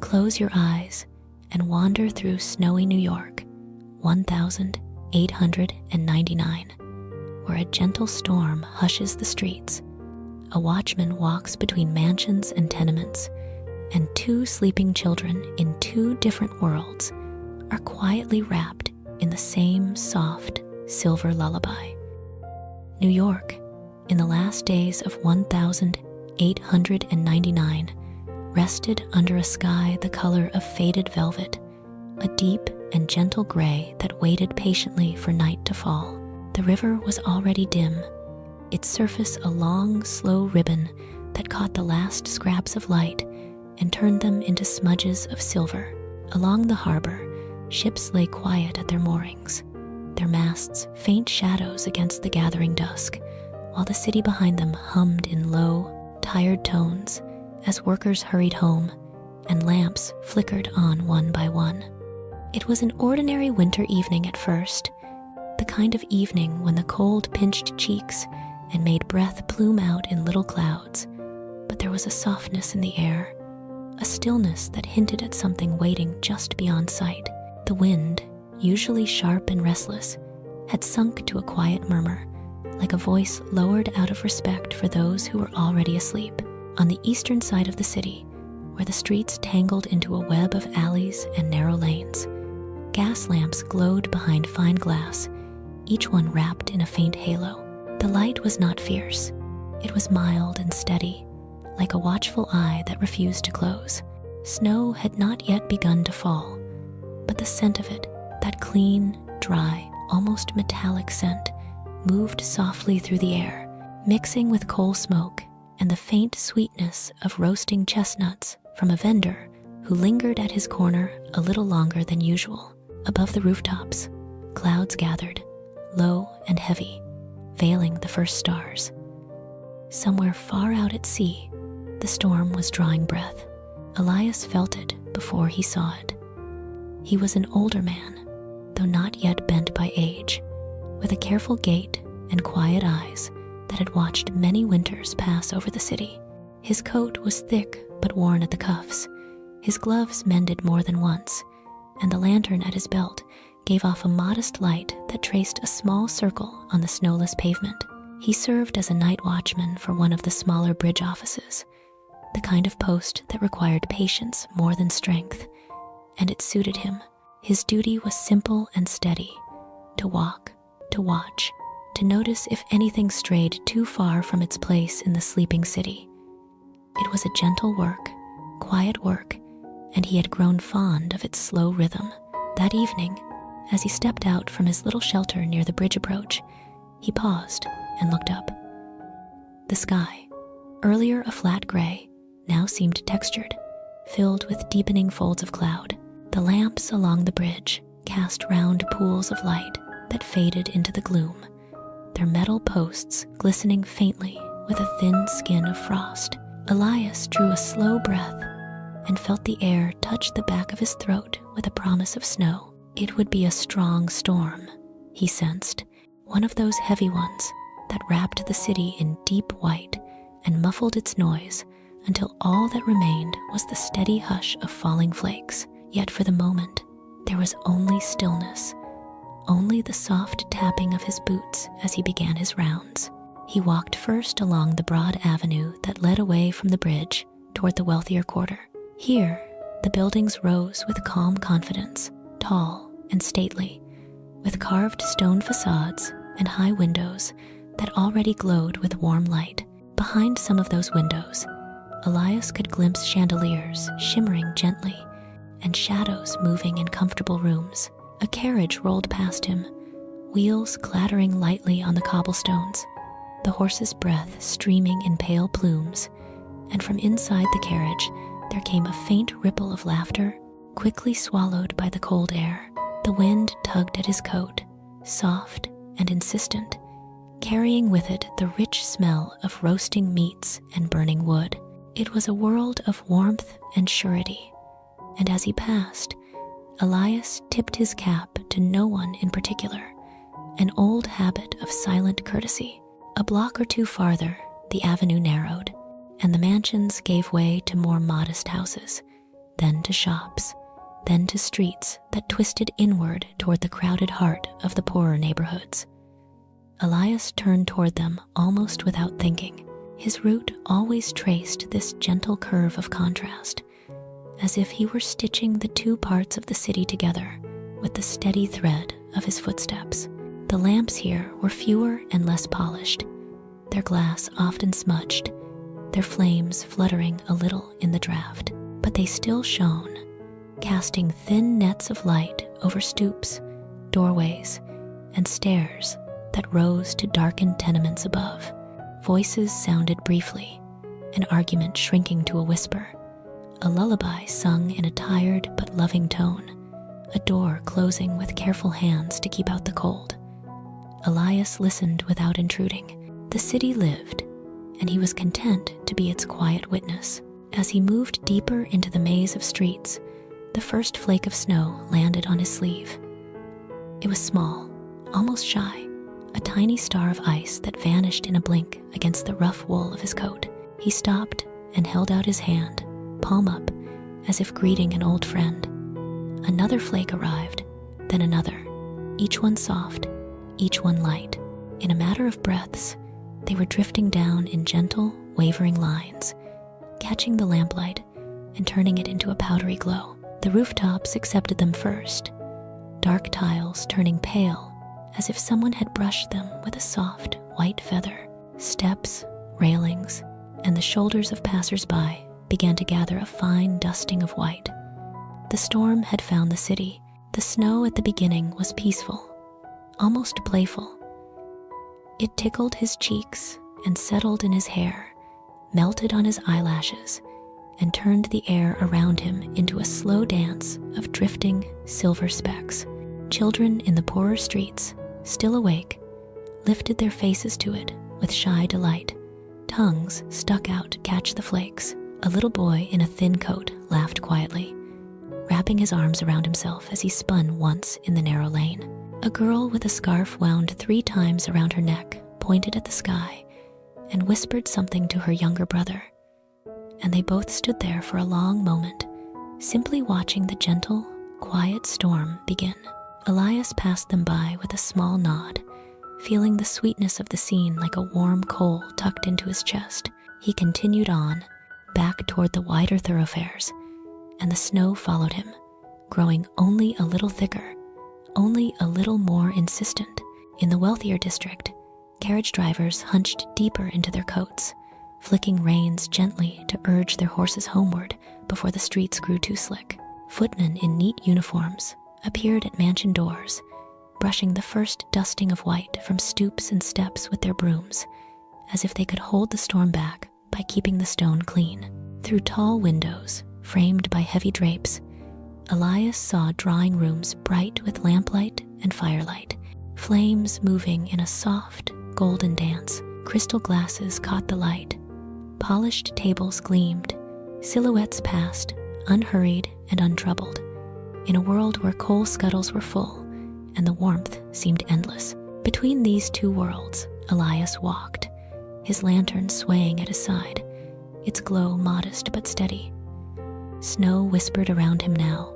Close your eyes and wander through snowy New York, 1899, where a gentle storm hushes the streets. A watchman walks between mansions and tenements, and two sleeping children in two different worlds are quietly wrapped in the same soft silver lullaby. New York, in the last days of 1899, rested under a sky the color of faded velvet, a deep and gentle gray that waited patiently for night to fall. The river was already dim, its surface a long, slow ribbon that caught the last scraps of light and turned them into smudges of silver. Along the harbor, ships lay quiet at their moorings, their masts faint shadows against the gathering dusk, while the city behind them hummed in low, tired tones as workers hurried home and lamps flickered on one by one. It was an ordinary winter evening at first, the kind of evening when the cold pinched cheeks and made breath plume out in little clouds, but there was a softness in the air, a stillness that hinted at something waiting just beyond sight. The wind, usually sharp and restless, had sunk to a quiet murmur, like a voice lowered out of respect for those who were already asleep. On the eastern side of the city, where the streets tangled into a web of alleys and narrow lanes, gas lamps glowed behind fine glass, each one wrapped in a faint halo. The light was not fierce. It was mild and steady, like a watchful eye that refused to close. Snow had not yet begun to fall, but the scent of it, that clean, dry, almost metallic scent, moved softly through the air, mixing with coal smoke and the faint sweetness of roasting chestnuts from a vendor who lingered at his corner a little longer than usual. Above the rooftops, clouds gathered, low and heavy, veiling the first stars. Somewhere far out at sea, the storm was drawing breath. Elias felt it before he saw it. He was an older man, though not yet bent by age, with a careful gait and quiet eyes that had watched many winters pass over the city. His coat was thick but worn at the cuffs, his gloves mended more than once, and the lantern at his belt gave off a modest light that traced a small circle on the snowless pavement. He served as a night watchman for one of the smaller bridge offices, the kind of post that required patience more than strength, and it suited him. His duty was simple and steady: to walk, to watch, to notice if anything strayed too far from its place in the sleeping city. It was a gentle work, quiet work, and he had grown fond of its slow rhythm. That evening, as he stepped out from his little shelter near the bridge approach, he paused and looked up. The sky, earlier a flat gray, now seemed textured, filled with deepening folds of cloud. The lamps along the bridge cast round pools of light that faded into the gloom, their metal posts glistening faintly with a thin skin of frost. Elias drew a slow breath and felt the air touch the back of his throat with a promise of snow. It would be a strong storm, he sensed, one of those heavy ones that wrapped the city in deep white and muffled its noise until all that remained was the steady hush of falling flakes. Yet for the moment, there was only stillness, only the soft tapping of his boots as he began his rounds. He walked first along the broad avenue that led away from the bridge toward the wealthier quarter. Here, the buildings rose with calm confidence, tall and stately, with carved stone facades and high windows that already glowed with warm light. Behind some of those windows, Elias could glimpse chandeliers shimmering gently and shadows moving in comfortable rooms. A carriage rolled past him, wheels clattering lightly on the cobblestones, the horse's breath streaming in pale plumes, and from inside the carriage there came a faint ripple of laughter, quickly swallowed by the cold air. The wind tugged at his coat, soft and insistent, carrying with it the rich smell of roasting meats and burning wood. It was a world of warmth and surety, and as he passed, Elias tipped his cap to no one in particular, an old habit of silent courtesy. A block or two farther, the avenue narrowed, and the mansions gave way to more modest houses, then to shops, then to streets that twisted inward toward the crowded heart of the poorer neighborhoods. Elias turned toward them almost without thinking. His route always traced this gentle curve of contrast, as if he were stitching the two parts of the city together with the steady thread of his footsteps. The lamps here were fewer and less polished, their glass often smudged, their flames fluttering a little in the draught, but they still shone, casting thin nets of light over stoops, doorways, and stairs that rose to darkened tenements above. Voices sounded briefly, an argument shrinking to a whisper, a lullaby sung in a tired but loving tone, a door closing with careful hands to keep out the cold. Elias listened without intruding. The city lived, and he was content to be its quiet witness. As he moved deeper into the maze of streets, the first flake of snow landed on his sleeve. It was small, almost shy, a tiny star of ice that vanished in a blink against the rough wool of his coat. He stopped and held out his hand, palm up, as if greeting an old friend. Another flake arrived, then another, each one soft, each one light. In a matter of breaths, they were drifting down in gentle, wavering lines, catching the lamplight and turning it into a powdery glow. The rooftops accepted them first, dark tiles turning pale as if someone had brushed them with a soft, white feather. Steps, railings, and the shoulders of passers-by began to gather a fine dusting of white. The storm had found the city. The snow at the beginning was peaceful, almost playful. It tickled his cheeks and settled in his hair, melted on his eyelashes, and turned the air around him into a slow dance of drifting silver specks. Children in the poorer streets, still awake, lifted their faces to it with shy delight. Tongues stuck out to catch the flakes. A little boy in a thin coat laughed quietly, wrapping his arms around himself as he spun once in the narrow lane. A girl with a scarf wound 3 times around her neck pointed at the sky and whispered something to her younger brother, and they both stood there for a long moment, simply watching the gentle, quiet storm begin. Elias passed them by with a small nod, feeling the sweetness of the scene like a warm coal tucked into his chest. He continued on, back toward the wider thoroughfares, and the snow followed him, growing only a little thicker, only a little more insistent. In the wealthier district, carriage drivers hunched deeper into their coats, flicking reins gently to urge their horses homeward before the streets grew too slick. Footmen in neat uniforms appeared at mansion doors, brushing the first dusting of white from stoops and steps with their brooms, as if they could hold the storm back by keeping the stone clean. Through tall windows, framed by heavy drapes, Elias saw drawing rooms bright with lamplight and firelight, flames moving in a soft, golden dance. Crystal glasses caught the light, polished tables gleamed, silhouettes passed, unhurried and untroubled, in a world where coal scuttles were full and the warmth seemed endless. Between these two worlds, Elias walked, his lantern swaying at his side, its glow modest but steady. Snow whispered around him now,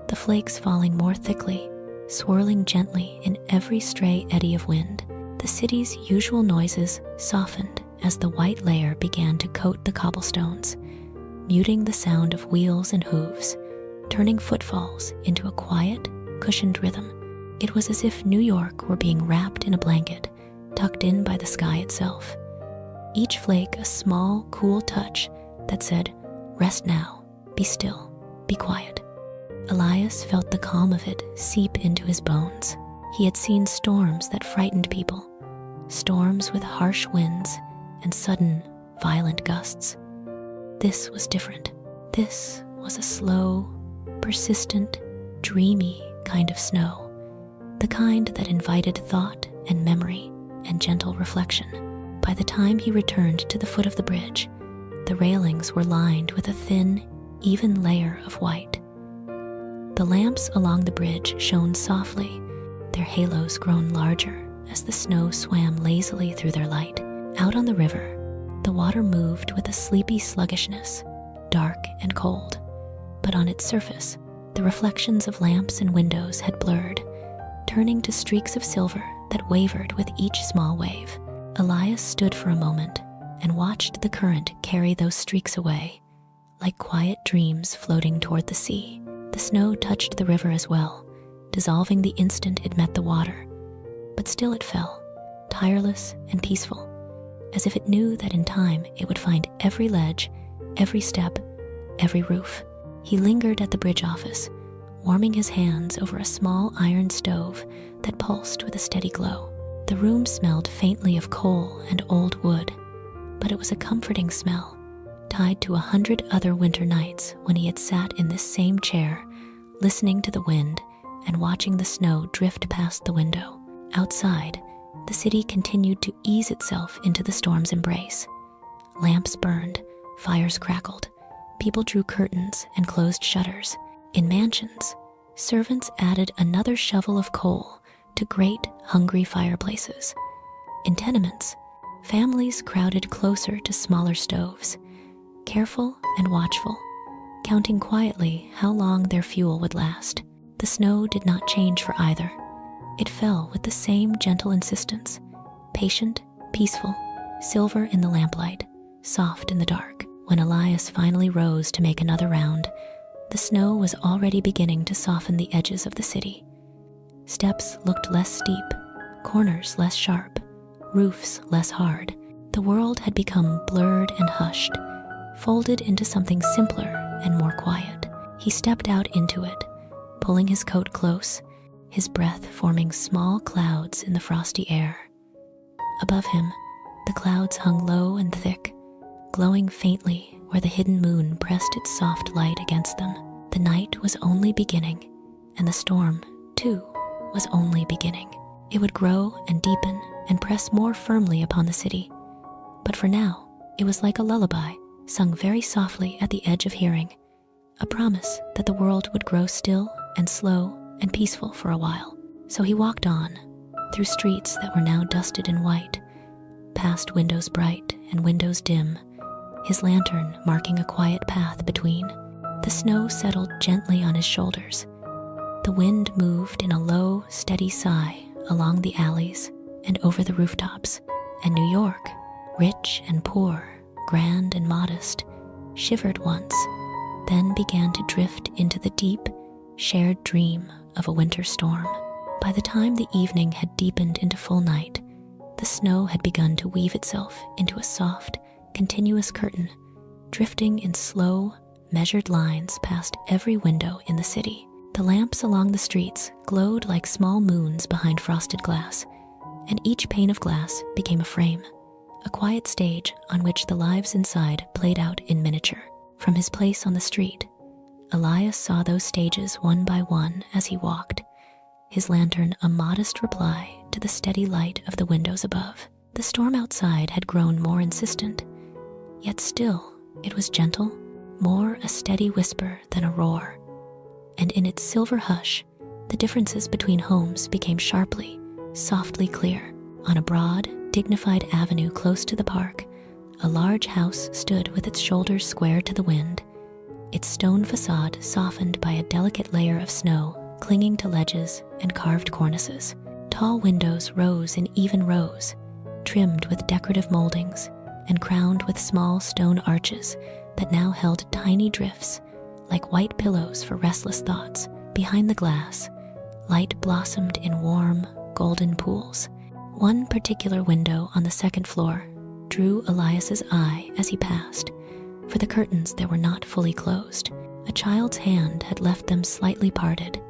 the flakes falling more thickly, swirling gently in every stray eddy of wind. The city's usual noises softened as the white layer began to coat the cobblestones, muting the sound of wheels and hooves, turning footfalls into a quiet, cushioned rhythm. It was as if New York were being wrapped in a blanket, tucked in by the sky itself. Each flake a small, cool touch that said, "Rest now, be still, be quiet." Elias felt the calm of it seep into his bones. He had seen storms that frightened people, storms with harsh winds and sudden, violent gusts. This was different. This was a slow, persistent, dreamy kind of snow, the kind that invited thought and memory and gentle reflection. By the time he returned to the foot of the bridge, the railings were lined with a thin, even layer of white. The lamps along the bridge shone softly, their halos grown larger as the snow swam lazily through their light. Out on the river, the water moved with a sleepy sluggishness, dark and cold, but on its surface, the reflections of lamps and windows had blurred, turning to streaks of silver that wavered with each small wave. Elias stood for a moment and watched the current carry those streaks away, like quiet dreams floating toward the sea. The snow touched the river as well, dissolving the instant it met the water, but still it fell, tireless and peaceful, as if it knew that in time it would find every ledge, every step, every roof. He lingered at the bridge office, warming his hands over a small iron stove that pulsed with a steady glow. The room smelled faintly of coal and old wood, but it was a comforting smell, tied to 100 other winter nights when he had sat in this same chair, listening to the wind and watching the snow drift past the window. Outside, the city continued to ease itself into the storm's embrace. Lamps burned, fires crackled, people drew curtains and closed shutters. In mansions, servants added another shovel of coal to great, hungry fireplaces. In tenements, families crowded closer to smaller stoves, careful and watchful, counting quietly how long their fuel would last. The snow did not change for either. It fell with the same gentle insistence, patient, peaceful, silver in the lamplight, soft in the dark. When Elias finally rose to make another round, the snow was already beginning to soften the edges of the city. Steps looked less steep, corners less sharp, roofs less hard. The world had become blurred and hushed, folded into something simpler and more quiet. He stepped out into it, pulling his coat close, his breath forming small clouds in the frosty air. Above him, the clouds hung low and thick, glowing faintly where the hidden moon pressed its soft light against them. The night was only beginning, and the storm, too, was only beginning. It would grow and deepen and press more firmly upon the city. But for now, it was like a lullaby, sung very softly at the edge of hearing, a promise that the world would grow still and slow and peaceful for a while. So he walked on, through streets that were now dusted in white, past windows bright and windows dim, his lantern marking a quiet path between. The snow settled gently on his shoulders. The wind moved in a low, steady sigh along the alleys and over the rooftops. And New York, rich and poor, grand and modest, shivered once, then began to drift into the deep, shared dream of a winter storm. By the time the evening had deepened into full night, the snow had begun to weave itself into a soft, continuous curtain, drifting in slow, measured lines past every window in the city. The lamps along the streets glowed like small moons behind frosted glass, and each pane of glass became a frame, a quiet stage on which the lives inside played out in miniature. From his place on the street, Elias saw those stages one by one as he walked, his lantern a modest reply to the steady light of the windows above. The storm outside had grown more insistent, yet still it was gentle, more a steady whisper than a roar. And in its silver hush, the differences between homes became sharply, softly clear. On a broad, dignified avenue close to the park, a large house stood with its shoulders square to the wind, its stone facade softened by a delicate layer of snow clinging to ledges and carved cornices. Tall windows rose in even rows, trimmed with decorative moldings and crowned with small stone arches that now held tiny drifts, like white pillows for restless thoughts. Behind the glass, light blossomed in warm, golden pools. One particular window on the second floor drew Elias's eye as he passed, for the curtains there were not fully closed. A child's hand had left them slightly parted,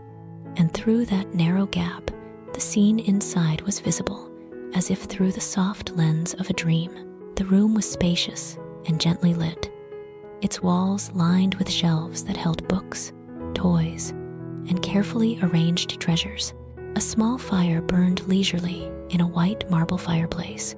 and through that narrow gap, the scene inside was visible, as if through the soft lens of a dream. The room was spacious and gently lit, its walls lined with shelves that held books, toys, and carefully arranged treasures. A small fire burned leisurely in a white marble fireplace,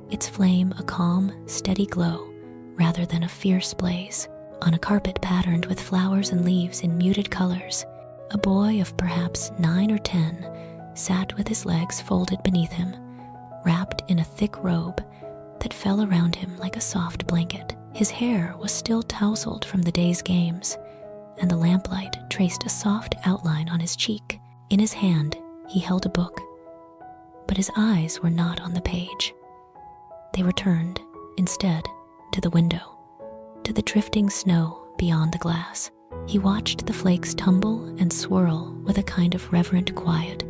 its flame a calm, steady glow rather than a fierce blaze. On a carpet patterned with flowers and leaves in muted colors, a boy of perhaps 9 or 10 sat with his legs folded beneath him, wrapped in a thick robe that fell around him like a soft blanket. His hair was still tousled from the day's games, and the lamplight traced a soft outline on his cheek. In his hand, he held a book, but his eyes were not on the page. They were turned, instead, to the window, to the drifting snow beyond the glass. He watched the flakes tumble and swirl with a kind of reverent quiet,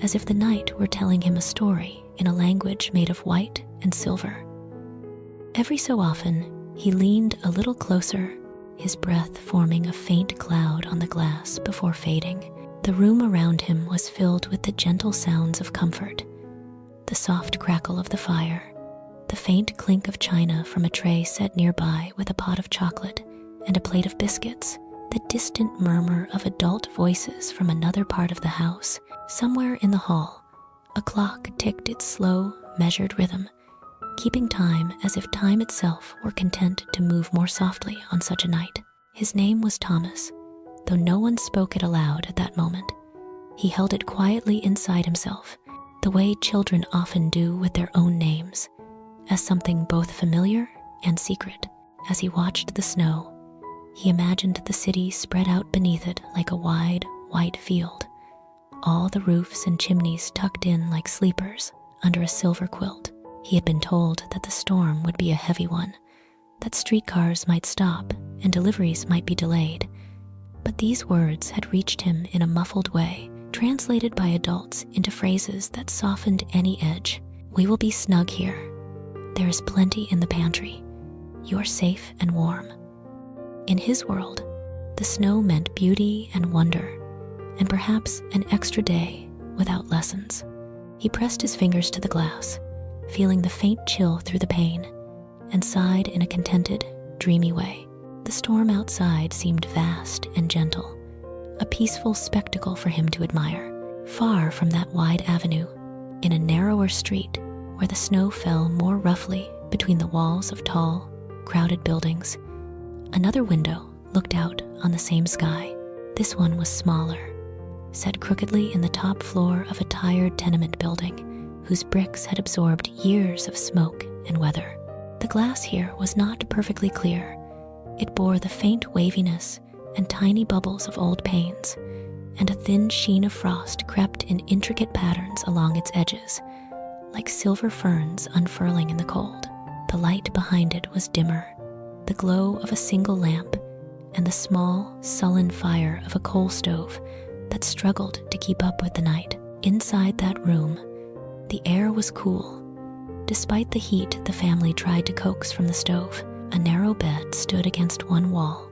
as if the night were telling him a story in a language made of white and silver. Every so often, he leaned a little closer, his breath forming a faint cloud on the glass before fading. The room around him was filled with the gentle sounds of comfort, the soft crackle of the fire, the faint clink of china from a tray set nearby with a pot of chocolate and a plate of biscuits, the distant murmur of adult voices from another part of the house. Somewhere in the hall, a clock ticked its slow, measured rhythm, keeping time as if time itself were content to move more softly on such a night. His name was Thomas, though no one spoke it aloud at that moment. He held it quietly inside himself, the way children often do with their own names, as something both familiar and secret. As he watched the snow, he imagined the city spread out beneath it like a wide, white field, all the roofs and chimneys tucked in like sleepers under a silver quilt. He had been told that the storm would be a heavy one, that streetcars might stop and deliveries might be delayed. But these words had reached him in a muffled way, translated by adults into phrases that softened any edge. "We will be snug here. There is plenty in the pantry. You are safe and warm." In his world, the snow meant beauty and wonder, and perhaps an extra day without lessons. He pressed his fingers to the glass, feeling the faint chill through the pane, and sighed in a contented, dreamy way. The storm outside seemed vast and gentle, a peaceful spectacle for him to admire. Far from that wide avenue, in a narrower street where the snow fell more roughly between the walls of tall, crowded buildings, another window looked out on the same sky. This one was smaller, set crookedly in the top floor of a tired tenement building whose bricks had absorbed years of smoke and weather. The glass here was not perfectly clear. It bore the faint waviness and tiny bubbles of old panes, and a thin sheen of frost crept in intricate patterns along its edges, like silver ferns unfurling in the cold. The light behind it was dimmer, the glow of a single lamp and the small, sullen fire of a coal stove that struggled to keep up with the night. Inside that room, the air was cool. Despite the heat the family tried to coax from the stove, a narrow bed stood against one wall,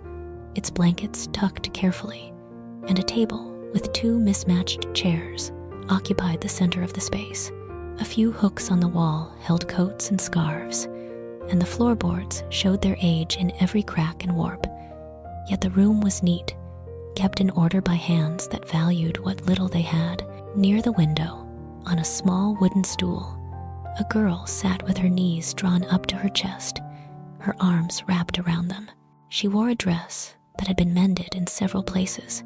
its blankets tucked carefully, and a table with two mismatched chairs occupied the center of the space. A few hooks on the wall held coats and scarves, and the floorboards showed their age in every crack and warp. Yet the room was neat, kept in order by hands that valued what little they had. Near the window, on a small wooden stool, a girl sat with her knees drawn up to her chest, her arms wrapped around them. She wore a dress that had been mended in several places,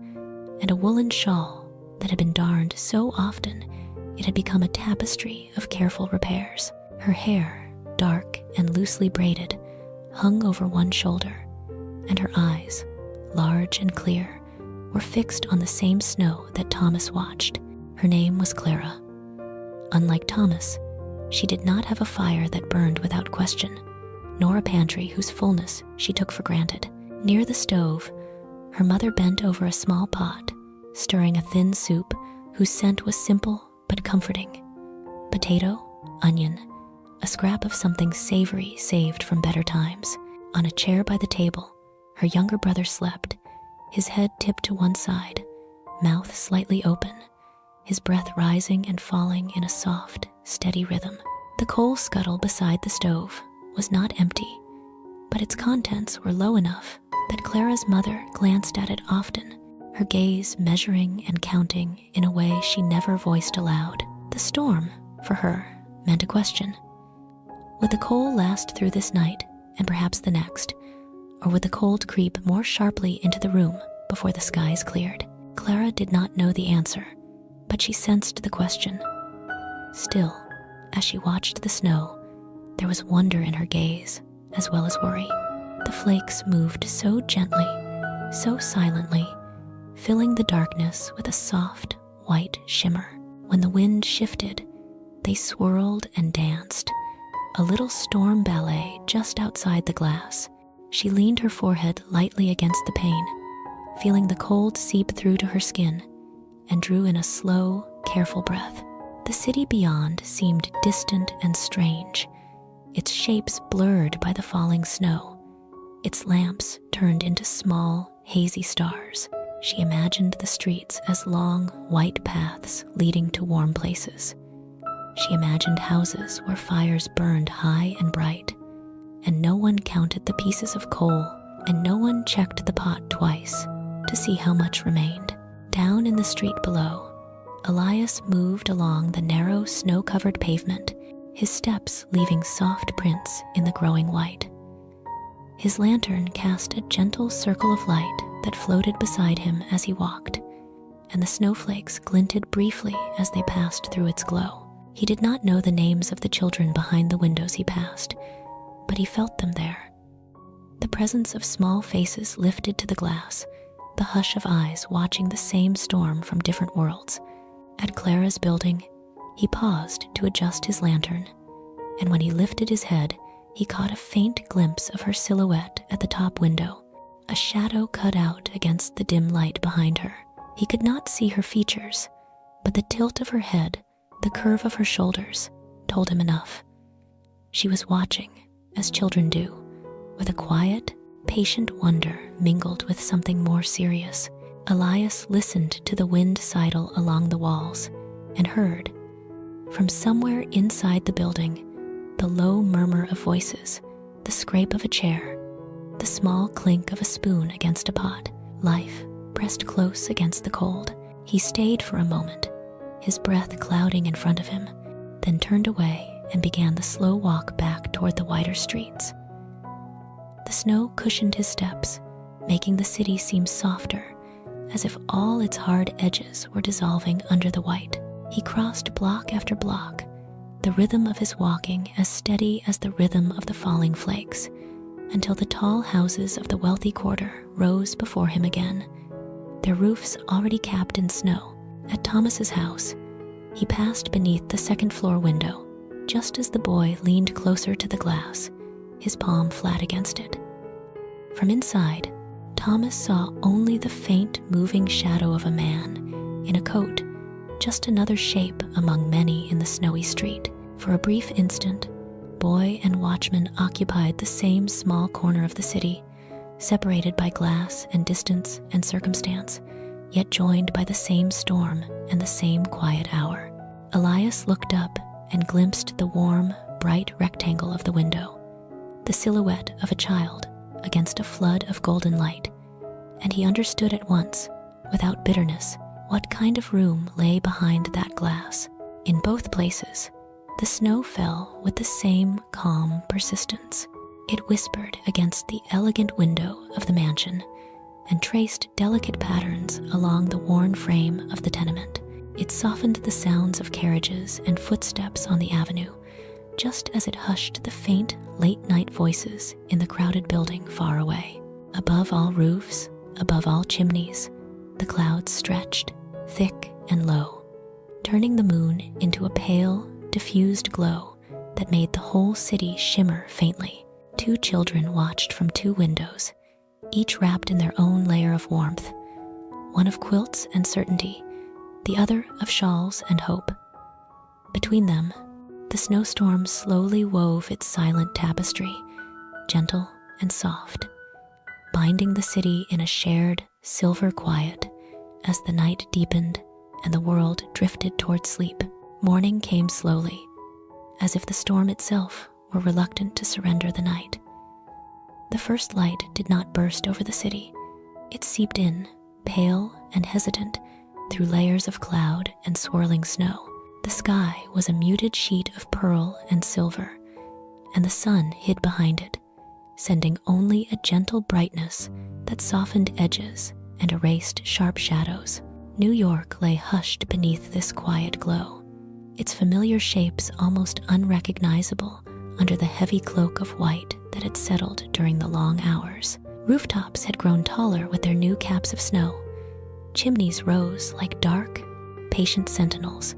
and a woolen shawl that had been darned so often it had become a tapestry of careful repairs. Her hair, dark and loosely braided, hung over one shoulder, and her eyes, large and clear, were fixed on the same snow that Thomas watched. Her name was Clara. Unlike Thomas, she did not have a fire that burned without question, nor a pantry whose fullness she took for granted. Near the stove, her mother bent over a small pot, stirring a thin soup whose scent was simple but comforting. Potato, onion, a scrap of something savory saved from better times. On a chair by the table, her younger brother slept, his head tipped to one side, mouth slightly open, his breath rising and falling in a soft, steady rhythm. The coal scuttle beside the stove was not empty, but its contents were low enough that Clara's mother glanced at it often, her gaze measuring and counting in a way she never voiced aloud. The storm, for her, meant a question. Would the coal last through this night and perhaps the next, or would the cold creep more sharply into the room before the skies cleared? Clara did not know the answer, but she sensed the question. Still, as she watched the snow, there was wonder in her gaze, as well as worry. The flakes moved so gently, so silently, filling the darkness with a soft, white shimmer. When the wind shifted, they swirled and danced, a little storm ballet just outside the glass. She leaned her forehead lightly against the pane, feeling the cold seep through to her skin, and drew in a slow, careful breath. The city beyond seemed distant and strange, its shapes blurred by the falling snow, its lamps turned into small, hazy stars. She imagined the streets as long, white paths leading to warm places. She imagined houses where fires burned high and bright, and no one counted the pieces of coal, and no one checked the pot twice to see how much remained. Down in the street below, Elias moved along the narrow, snow-covered pavement, his steps leaving soft prints in the growing white. His lantern cast a gentle circle of light that floated beside him as he walked, and the snowflakes glinted briefly as they passed through its glow. He did not know the names of the children behind the windows he passed, but he felt them there. The presence of small faces lifted to the glass, the hush of eyes watching the same storm from different worlds. At Clara's building, he paused to adjust his lantern, and when he lifted his head, he caught a faint glimpse of her silhouette at the top window, a shadow cut out against the dim light behind her. He could not see her features, but the tilt of her head, the curve of her shoulders, told him enough. She was watching, as children do, with a quiet, patient wonder mingled with something more serious. Elias listened to the wind sidle along the walls and heard, from somewhere inside the building, the low murmur of voices, the scrape of a chair, the small clink of a spoon against a pot. Life pressed close against the cold. He stayed for a moment, his breath clouding in front of him, then turned away and began the slow walk back toward the wider streets. The snow cushioned his steps, making the city seem softer, as if all its hard edges were dissolving under the white. He crossed block after block, the rhythm of his walking as steady as the rhythm of the falling flakes, until the tall houses of the wealthy quarter rose before him again, their roofs already capped in snow. At Thomas's house, he passed beneath the second-floor window, just as the boy leaned closer to the glass, his palm flat against it. From inside, Thomas saw only the faint, moving shadow of a man in a coat, just another shape among many in the snowy street. For a brief instant, boy and watchman occupied the same small corner of the city, separated by glass and distance and circumstance, yet joined by the same storm and the same quiet hour. Elias looked up and glimpsed the warm, bright rectangle of the window, the silhouette of a child against a flood of golden light, and he understood at once, without bitterness, what kind of room lay behind that glass. In both places, the snow fell with the same calm persistence. It whispered against the elegant window of the mansion and traced delicate patterns along the worn frame of the tenement. It softened the sounds of carriages and footsteps on the avenue, just as it hushed the faint, late-night voices in the crowded building far away. Above all roofs, above all chimneys, the clouds stretched, thick and low, turning the moon into a pale, diffused glow that made the whole city shimmer faintly. Two children watched from two windows, each wrapped in their own layer of warmth, one of quilts and certainty, the other of shawls and hope. Between them, the snowstorm slowly wove its silent tapestry, gentle and soft, binding the city in a shared, silver quiet as the night deepened and the world drifted toward sleep. Morning came slowly, as if the storm itself were reluctant to surrender the night. The first light did not burst over the city. It seeped in, pale and hesitant, through layers of cloud and swirling snow. The sky was a muted sheet of pearl and silver, and the sun hid behind it, sending only a gentle brightness that softened edges and erased sharp shadows. New York lay hushed beneath this quiet glow, its familiar shapes almost unrecognizable under the heavy cloak of white that had settled during the long hours. Rooftops had grown taller with their new caps of snow. Chimneys rose like dark, patient sentinels,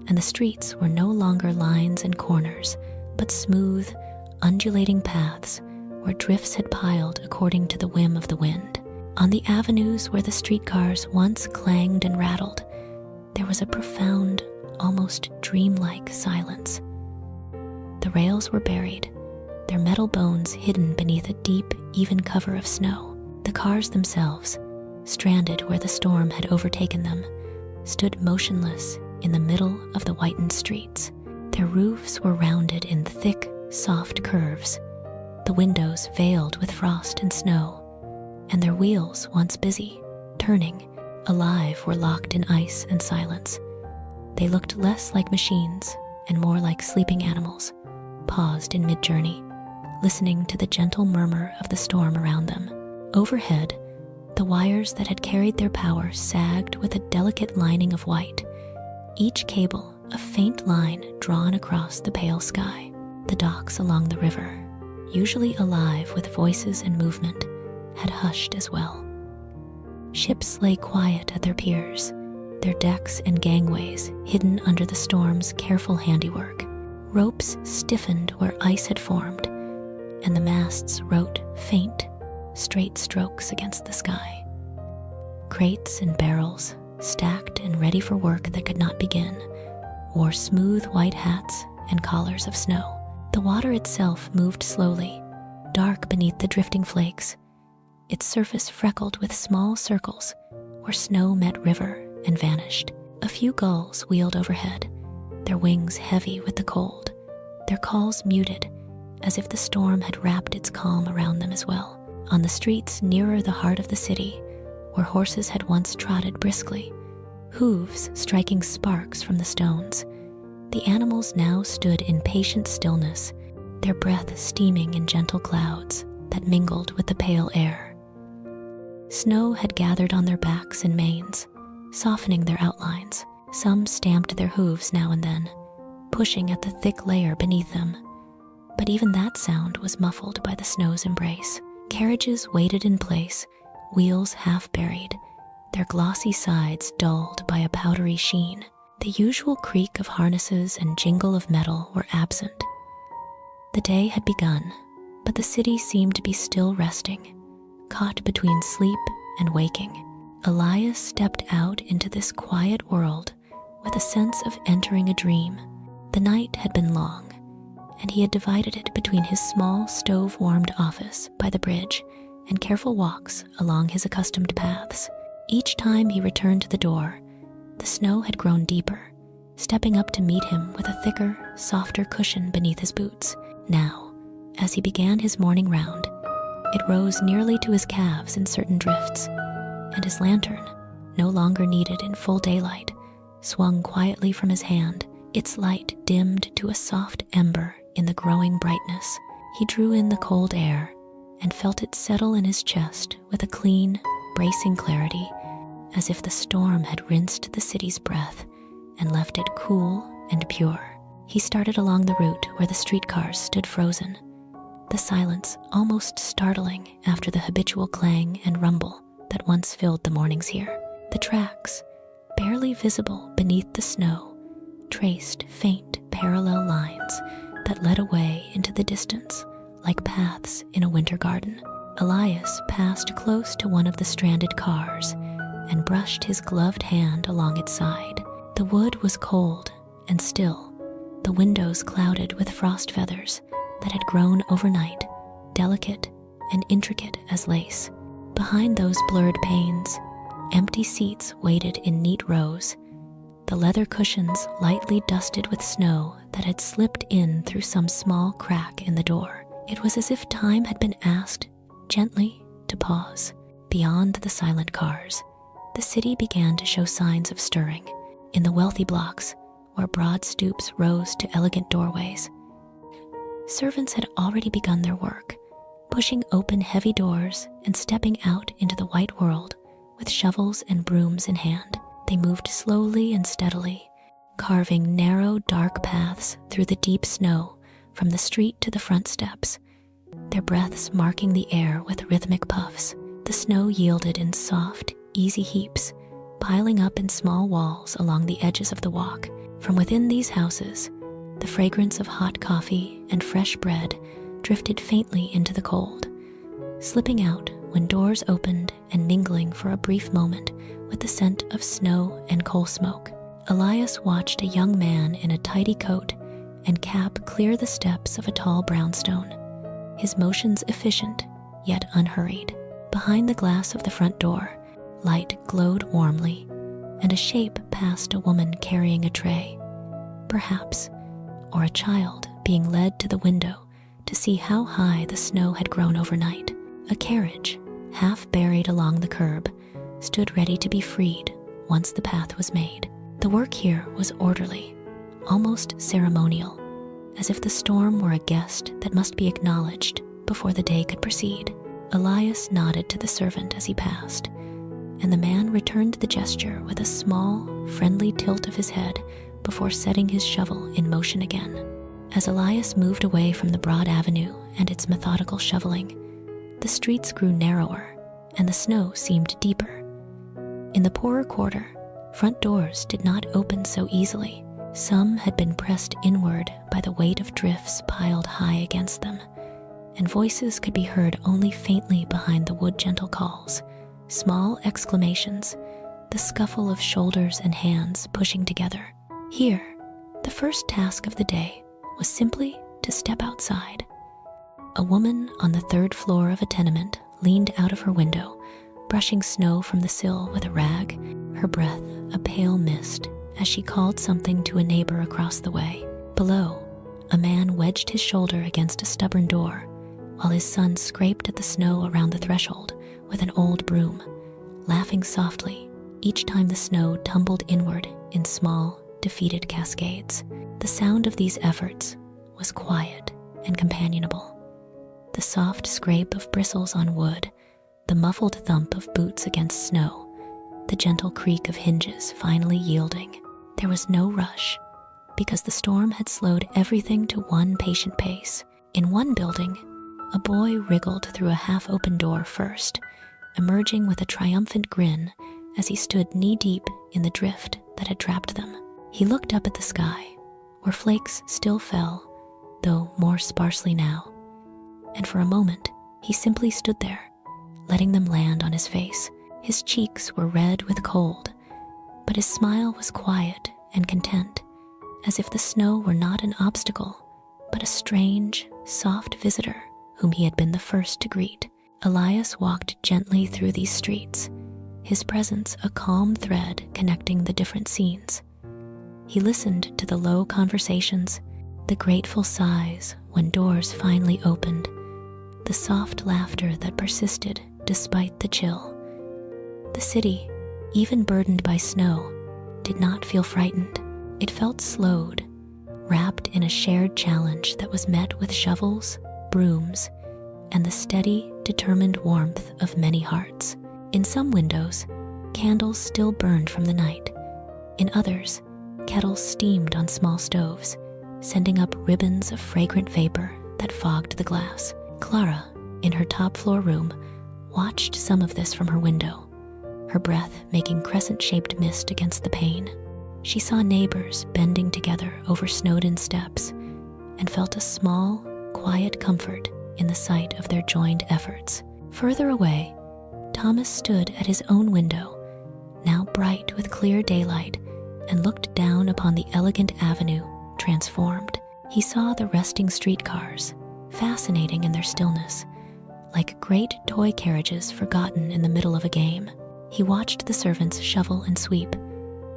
and the streets were no longer lines and corners, but smooth, undulating paths where drifts had piled according to the whim of the wind. On the avenues where the streetcars once clanged and rattled, there was a profound, almost dreamlike silence. The rails were buried, their metal bones hidden beneath a deep, even cover of snow. The cars themselves, stranded where the storm had overtaken them, stood motionless in the middle of the whitened streets. Their roofs were rounded in thick, soft curves, the windows veiled with frost and snow, and their wheels, once busy, turning, alive, were locked in ice and silence. They looked less like machines and more like sleeping animals, paused in mid-journey, listening to the gentle murmur of the storm around them. Overhead, the wires that had carried their power sagged with a delicate lining of white, each cable a faint line drawn across the pale sky. The docks along the river, usually alive with voices and movement, had hushed as well. Ships lay quiet at their piers, their decks and gangways hidden under the storm's careful handiwork. Ropes stiffened where ice had formed, and the masts wrote faint, straight strokes against the sky. Crates and barrels, stacked and ready for work that could not begin, wore smooth white hats and collars of snow. The water itself moved slowly, dark beneath the drifting flakes, its surface freckled with small circles where snow met river and vanished. A few gulls wheeled overhead, their wings heavy with the cold, their calls muted, as if the storm had wrapped its calm around them as well. On the streets nearer the heart of the city, where horses had once trotted briskly, hooves striking sparks from the stones, the animals now stood in patient stillness, their breath steaming in gentle clouds that mingled with the pale air. Snow had gathered on their backs and manes, softening their outlines. Some stamped their hooves now and then, pushing at the thick layer beneath them. But even that sound was muffled by the snow's embrace. Carriages waited in place, wheels half buried, their glossy sides dulled by a powdery sheen. The usual creak of harnesses and jingle of metal were absent. The day had begun, but the city seemed to be still resting, caught between sleep and waking. Elias stepped out into this quiet world with a sense of entering a dream. The night had been long, and he had divided it between his small stove-warmed office by the bridge and careful walks along his accustomed paths. Each time he returned to the door, the snow had grown deeper, stepping up to meet him with a thicker, softer cushion beneath his boots. Now, as he began his morning round, it rose nearly to his calves in certain drifts, and his lantern, no longer needed in full daylight, swung quietly from his hand, its light dimmed to a soft ember in the growing brightness. He drew in the cold air and felt it settle in his chest with a clean, bracing clarity, as if the storm had rinsed the city's breath and left it cool and pure. He started along the route where the streetcars stood frozen, the silence almost startling after the habitual clang and rumble that once filled the mornings here. The tracks, barely visible beneath the snow, traced faint parallel lines that led away into the distance like paths in a winter garden. Elias passed close to one of the stranded cars and brushed his gloved hand along its side. The wood was cold and still, the windows clouded with frost feathers that had grown overnight, delicate and intricate as lace. Behind those blurred panes, empty seats waited in neat rows, the leather cushions lightly dusted with snow that had slipped in through some small crack in the door. It was as if time had been asked gently to pause. Beyond the silent cars, the city began to show signs of stirring. In the wealthy blocks, where broad stoops rose to elegant doorways, servants had already begun their work, pushing open heavy doors and stepping out into the white world with shovels and brooms in hand. They moved slowly and steadily, carving narrow, dark paths through the deep snow from the street to the front steps, their breaths marking the air with rhythmic puffs. The snow yielded in soft, easy heaps, piling up in small walls along the edges of the walk. From within these houses, the fragrance of hot coffee and fresh bread drifted faintly into the cold, slipping out when doors opened and mingling for a brief moment with the scent of snow and coal smoke. Elias watched a young man in a tidy coat and cap clear the steps of a tall brownstone, his motions efficient yet unhurried. Behind the glass of the front door, light glowed warmly, and a shape passed a woman carrying a tray, perhaps, or a child being led to the window to see how high the snow had grown overnight. A carriage, half buried along the curb, stood ready to be freed once the path was made. The work here was orderly, almost ceremonial, as if the storm were a guest that must be acknowledged before the day could proceed. Elias nodded to the servant as he passed, and the man returned the gesture with a small, friendly tilt of his head before setting his shovel in motion again. As Elias moved away from the broad avenue and its methodical shoveling, the streets grew narrower and the snow seemed deeper. In the poorer quarter, front doors did not open so easily. Some had been pressed inward by the weight of drifts piled high against them, and voices could be heard only faintly behind the wood-gentle calls, small exclamations, the scuffle of shoulders and hands pushing together. Here, the first task of the day was simply to step outside. A woman on the third floor of a tenement leaned out of her window, brushing snow from the sill with a rag, her breath a pale mist as she called something to a neighbor across the way. Below, a man wedged his shoulder against a stubborn door, while his son scraped at the snow around the threshold with an old broom, laughing softly each time the snow tumbled inward in small, defeated cascades. The sound of these efforts was quiet and companionable. The soft scrape of bristles on wood, the muffled thump of boots against snow, the gentle creak of hinges finally yielding. There was no rush, because the storm had slowed everything to one patient pace. In one building, a boy wriggled through a half-open door first, emerging with a triumphant grin as he stood knee-deep in the drift that had trapped them. He looked up at the sky, where flakes still fell, though more sparsely now, and for a moment he simply stood there, letting them land on his face. His cheeks were red with cold, but his smile was quiet and content, as if the snow were not an obstacle, but a strange, soft visitor whom he had been the first to greet. Elias walked gently through these streets, his presence a calm thread connecting the different scenes. He listened to the low conversations, the grateful sighs when doors finally opened, the soft laughter that persisted despite the chill. The city, even burdened by snow, did not feel frightened. It felt slowed, wrapped in a shared challenge that was met with shovels, brooms, and the steady, determined warmth of many hearts. In some windows, candles still burned from the night. In others, kettles steamed on small stoves, sending up ribbons of fragrant vapor that fogged the glass. Clara, in her top-floor room, watched some of this from her window, her breath making crescent-shaped mist against the pane. She saw neighbors bending together over snowed-in steps and felt a small, quiet comfort in the sight of their joined efforts. Further away, Thomas stood at his own window, now bright with clear daylight, and looked down upon the elegant avenue, transformed. He saw the resting streetcars, fascinating in their stillness, like great toy carriages forgotten in the middle of a game. He watched the servants shovel and sweep,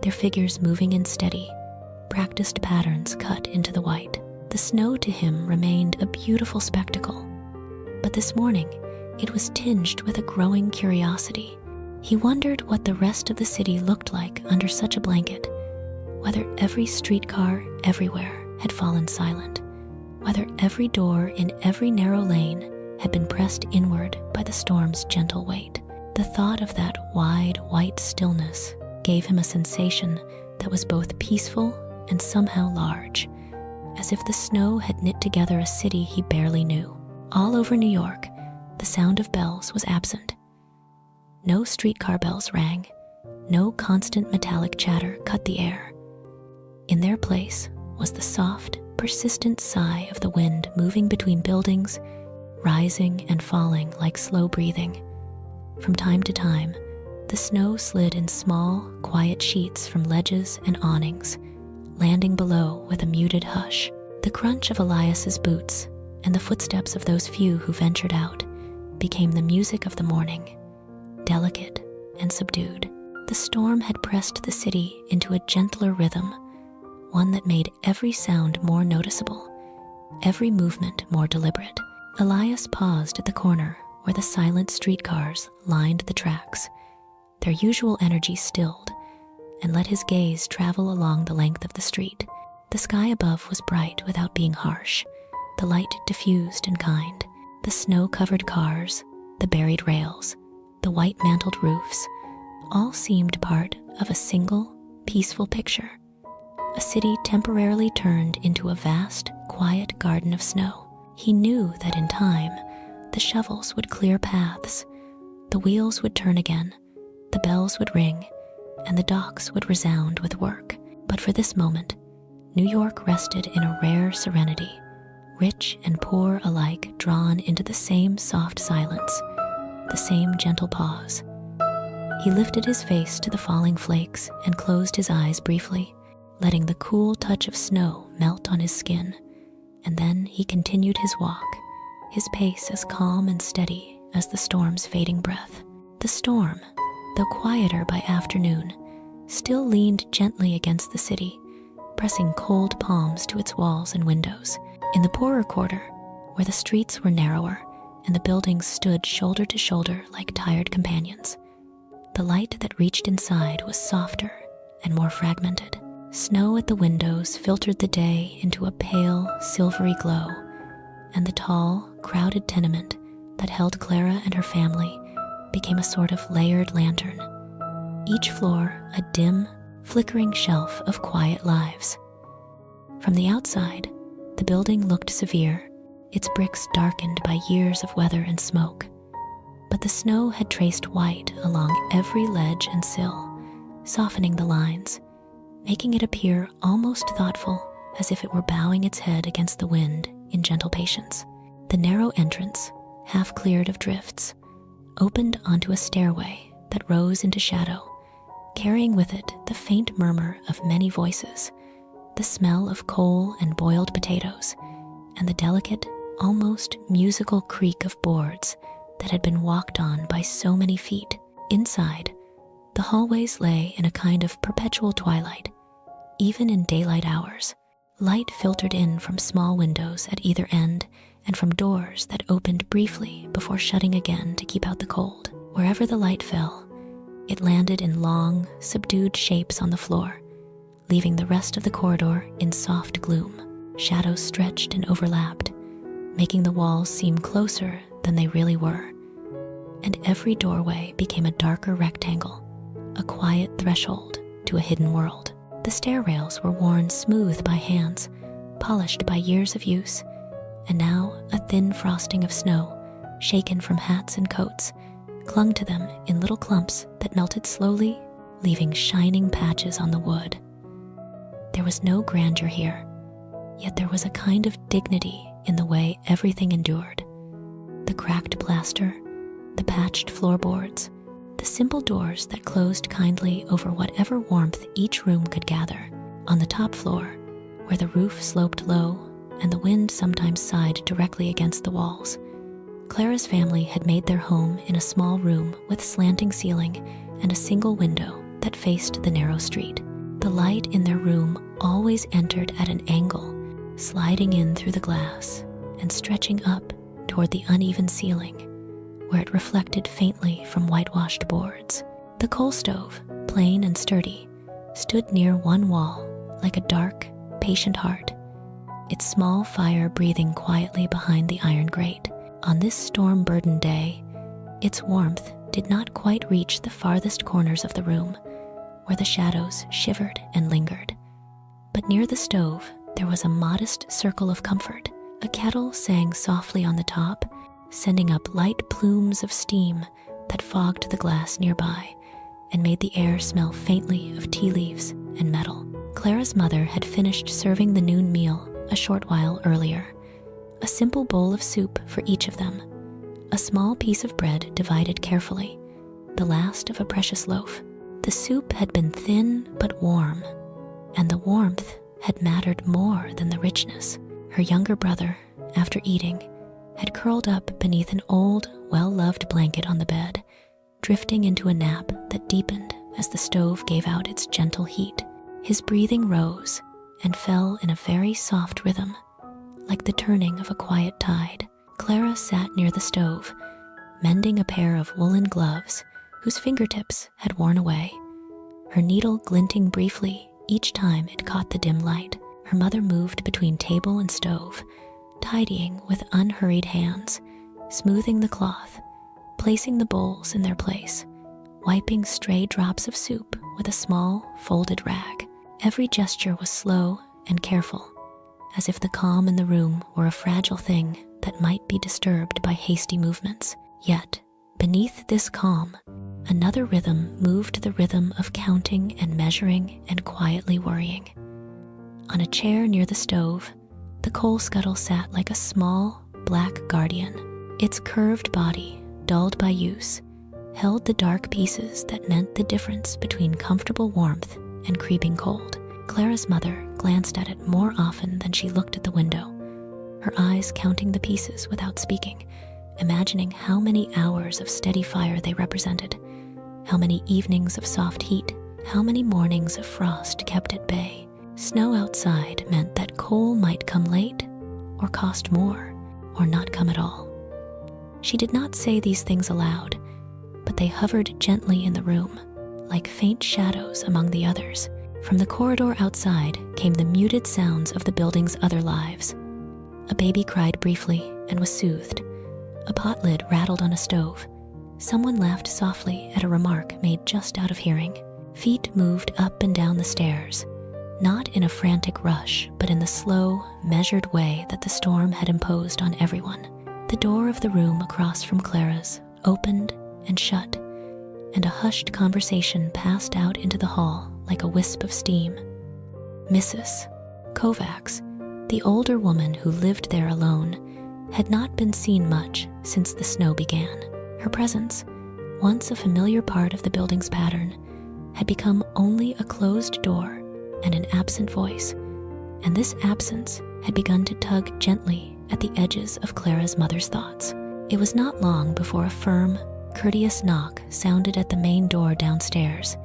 their figures moving in steady, practiced patterns cut into the white. The snow to him remained a beautiful spectacle, but this morning it was tinged with a growing curiosity. He wondered what the rest of the city looked like under such a blanket, whether every streetcar everywhere had fallen silent, whether every door in every narrow lane had been pressed inward by the storm's gentle weight. The thought of that wide, white stillness gave him a sensation that was both peaceful and somehow large, as if the snow had knit together a city he barely knew. All over New York, the sound of bells was absent. No streetcar bells rang. No constant metallic chatter cut the air. In their place was the soft, persistent sigh of the wind moving between buildings, rising and falling like slow breathing. From time to time, the snow slid in small, quiet sheets from ledges and awnings, landing below with a muted hush. The crunch of Elias's boots and the footsteps of those few who ventured out became the music of the morning, delicate and subdued. The storm had pressed the city into a gentler rhythm, one that made every sound more noticeable, every movement more deliberate. Elias paused at the corner where the silent streetcars lined the tracks, their usual energy stilled, and let his gaze travel along the length of the street. The sky above was bright without being harsh, the light diffused and kind. The snow-covered cars, the buried rails, the white-mantled roofs, all seemed part of a single, peaceful picture. A city temporarily turned into a vast, quiet garden of snow. He knew that in time, the shovels would clear paths, the wheels would turn again, the bells would ring, and the docks would resound with work. But for this moment, New York rested in a rare serenity, rich and poor alike drawn into the same soft silence, the same gentle pause. He lifted his face to the falling flakes and closed his eyes briefly, letting the cool touch of snow melt on his skin. And then he continued his walk, his pace as calm and steady as the storm's fading breath. The storm, though quieter by afternoon, still leaned gently against the city, pressing cold palms to its walls and windows. In the poorer quarter, where the streets were narrower and the buildings stood shoulder to shoulder like tired companions, the light that reached inside was softer and more fragmented. Snow at the windows filtered the day into a pale, silvery glow, and the tall, crowded tenement that held Clara and her family became a sort of layered lantern, each floor a dim, flickering shelf of quiet lives. From the outside, the building looked severe, its bricks darkened by years of weather and smoke. But the snow had traced white along every ledge and sill, softening the lines, making it appear almost thoughtful, as if it were bowing its head against the wind in gentle patience. The narrow entrance, half cleared of drifts, opened onto a stairway that rose into shadow, carrying with it the faint murmur of many voices, the smell of coal and boiled potatoes, and the delicate, almost musical creak of boards that had been walked on by so many feet. Inside, the hallways lay in a kind of perpetual twilight. Even in daylight hours, light filtered in from small windows at either end and from doors that opened briefly before shutting again to keep out the cold. Wherever the light fell, it landed in long, subdued shapes on the floor, leaving the rest of the corridor in soft gloom. Shadows stretched and overlapped, making the walls seem closer than they really were, and every doorway became a darker rectangle, a quiet threshold to a hidden world. The stair rails were worn smooth by hands, polished by years of use, and now a thin frosting of snow, shaken from hats and coats, clung to them in little clumps that melted slowly, leaving shining patches on the wood. There was no grandeur here, yet there was a kind of dignity in the way everything endured. The cracked plaster, the patched floorboards, the simple doors that closed kindly over whatever warmth each room could gather. On the top floor, where the roof sloped low and the wind sometimes sighed directly against the walls, Clara's family had made their home in a small room with slanting ceiling and a single window that faced the narrow street. The light in their room always entered at an angle, sliding in through the glass and stretching up toward the uneven ceiling, where it reflected faintly from whitewashed boards. The coal stove, plain and sturdy, stood near one wall like a dark, patient heart, its small fire breathing quietly behind the iron grate. On this storm-burdened day, its warmth did not quite reach the farthest corners of the room, where the shadows shivered and lingered. But near the stove, there was a modest circle of comfort, A kettle sang softly on the top, sending up light plumes of steam that fogged the glass nearby and made the air smell faintly of tea leaves and metal. Clara's mother had finished serving the noon meal a short while earlier. A simple bowl of soup for each of them. A small piece of bread divided carefully, the last of a precious loaf. The soup had been thin but warm, and the warmth had mattered more than the richness. Her younger brother, after eating, had curled up beneath an old, well-loved blanket on the bed, drifting into a nap that deepened as the stove gave out its gentle heat. His breathing rose and fell in a very soft rhythm, like the turning of a quiet tide. Clara sat near the stove, mending a pair of woolen gloves whose fingertips had worn away, her needle glinting briefly each time it caught the dim light. Her mother moved between table and stove, tidying with unhurried hands, smoothing the cloth, placing the bowls in their place, wiping stray drops of soup with a small, folded rag. Every gesture was slow and careful, as if the calm in the room were a fragile thing that might be disturbed by hasty movements. Yet, beneath this calm, another rhythm moved, the rhythm of counting and measuring and quietly worrying. On a chair near the stove, the coal scuttle sat like a small, black guardian. Its curved body, dulled by use, held the dark pieces that meant the difference between comfortable warmth and creeping cold. Clara's mother glanced at it more often than she looked at the window, her eyes counting the pieces without speaking, imagining how many hours of steady fire they represented, how many evenings of soft heat, how many mornings of frost kept at bay. Snow outside meant that coal might come late, or cost more, or not come at all. She did not say these things aloud, but they hovered gently in the room, like faint shadows among the others. From the corridor outside came the muted sounds of the building's other lives. A baby cried briefly and was soothed. A pot lid rattled on a stove. Someone laughed softly at a remark made just out of hearing. Feet moved up and down the stairs, not in a frantic rush, but in the slow, measured way that the storm had imposed on everyone. The door of the room across from Clara's opened and shut, and a hushed conversation passed out into the hall like a wisp of steam. Mrs. Kovacs, the older woman who lived there alone, had not been seen much since the snow began. Her presence, once a familiar part of the building's pattern, had become only a closed door and an absent voice, and this absence had begun to tug gently at the edges of Clara's mother's thoughts. It was not long before a firm, courteous knock sounded at the main door downstairs,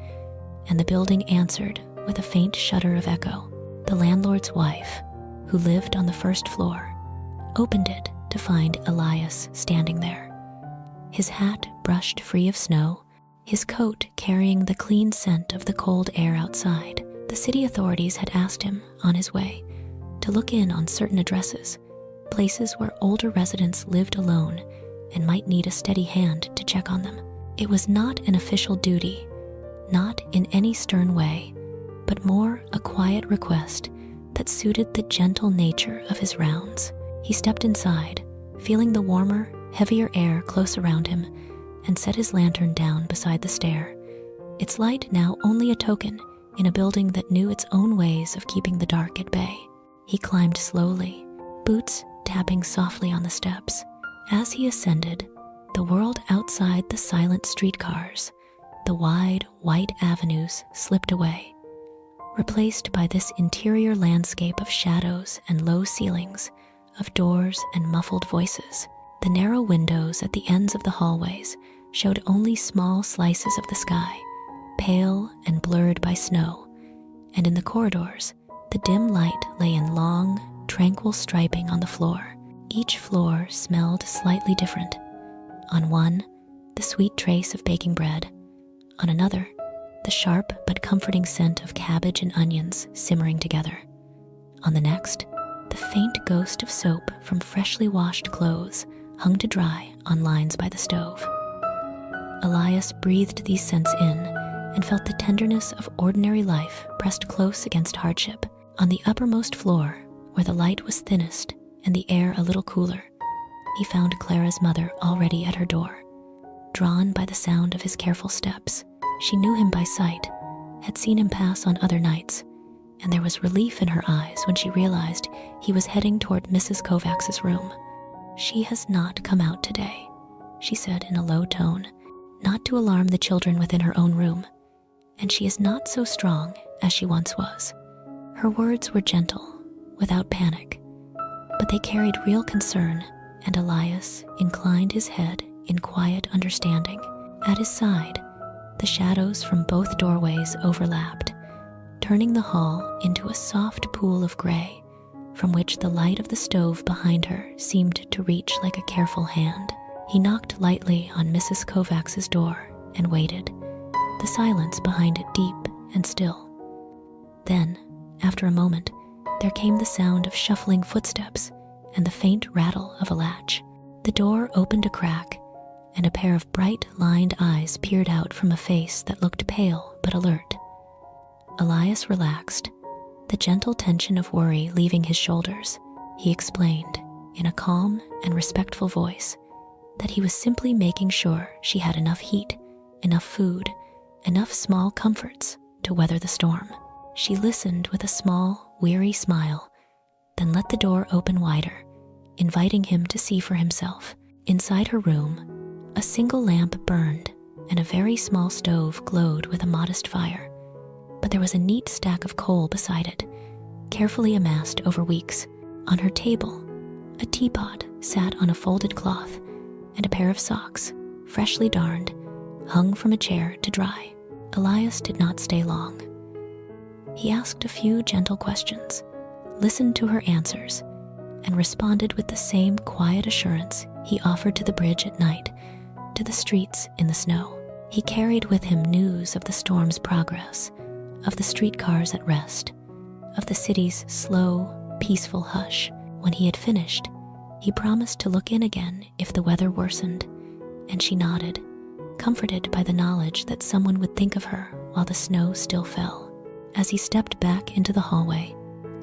and the building answered with a faint shudder of echo. The landlord's wife, who lived on the first floor, opened it to find Elias standing there, his hat brushed free of snow, his coat carrying the clean scent of the cold air outside. The city authorities had asked him, on his way, to look in on certain addresses, places where older residents lived alone and might need a steady hand to check on them. It was not an official duty, not in any stern way, but more a quiet request that suited the gentle nature of his rounds. He stepped inside, feeling the warmer, heavier air close around him, and set his lantern down beside the stair, its light now only a token in a building that knew its own ways of keeping the dark at bay. He climbed slowly, boots tapping softly on the steps. As he ascended, the world outside the silent streetcars, the wide, white avenues slipped away, replaced by this interior landscape of shadows and low ceilings, of doors and muffled voices. The narrow windows at the ends of the hallways showed only small slices of the sky, pale and blurred by snow, and in the corridors, the dim light lay in long, tranquil striping on the floor. Each floor smelled slightly different. On one, the sweet trace of baking bread. On another, the sharp but comforting scent of cabbage and onions simmering together. On the next, the faint ghost of soap from freshly washed clothes hung to dry on lines by the stove. Elias breathed these scents in and felt the tenderness of ordinary life pressed close against hardship. On the uppermost floor, where the light was thinnest and the air a little cooler, he found Clara's mother already at her door. Drawn by the sound of his careful steps, she knew him by sight, had seen him pass on other nights, and there was relief in her eyes when she realized he was heading toward Mrs. Kovacs's room. "She has not come out today," she said in a low tone, not to alarm the children within her own room, "and she is not so strong as she once was." Her words were gentle, without panic, but they carried real concern, and Elias inclined his head in quiet understanding. At his side, the shadows from both doorways overlapped, turning the hall into a soft pool of gray, from which the light of the stove behind her seemed to reach like a careful hand. He knocked lightly on Mrs. Kovacs's door and waited, the silence behind it deep and still. Then, after a moment, there came the sound of shuffling footsteps and the faint rattle of a latch. The door opened a crack, and a pair of bright-lined eyes peered out from a face that looked pale but alert. Elias relaxed, the gentle tension of worry leaving his shoulders. He explained, in a calm and respectful voice, that he was simply making sure she had enough heat, enough food, enough small comforts to weather the storm. She listened with a small, weary smile, then let the door open wider, inviting him to see for himself. Inside her room, a single lamp burned, and a very small stove glowed with a modest fire. But there was a neat stack of coal beside it, carefully amassed over weeks. On her table, a teapot sat on a folded cloth, and a pair of socks, freshly darned, hung from a chair to dry. Elias did not stay long. He asked a few gentle questions, listened to her answers, and responded with the same quiet assurance he offered to the bridge at night, to the streets in the snow. He carried with him news of the storm's progress, of the streetcars at rest, of the city's slow, peaceful hush. When he had finished, he promised to look in again if the weather worsened, and she nodded, comforted by the knowledge that someone would think of her while the snow still fell. As he stepped back into the hallway,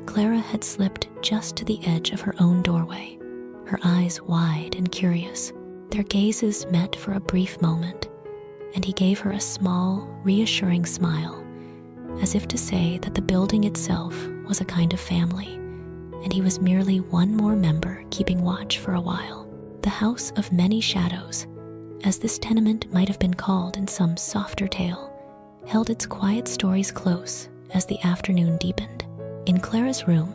Clara had slipped just to the edge of her own doorway, her eyes wide and curious. Their gazes met for a brief moment, and he gave her a small, reassuring smile, as if to say that the building itself was a kind of family, and he was merely one more member keeping watch for a while. The House of Many Shadows, as this tenement might have been called in some softer tale, held its quiet stories close as the afternoon deepened. In Clara's room,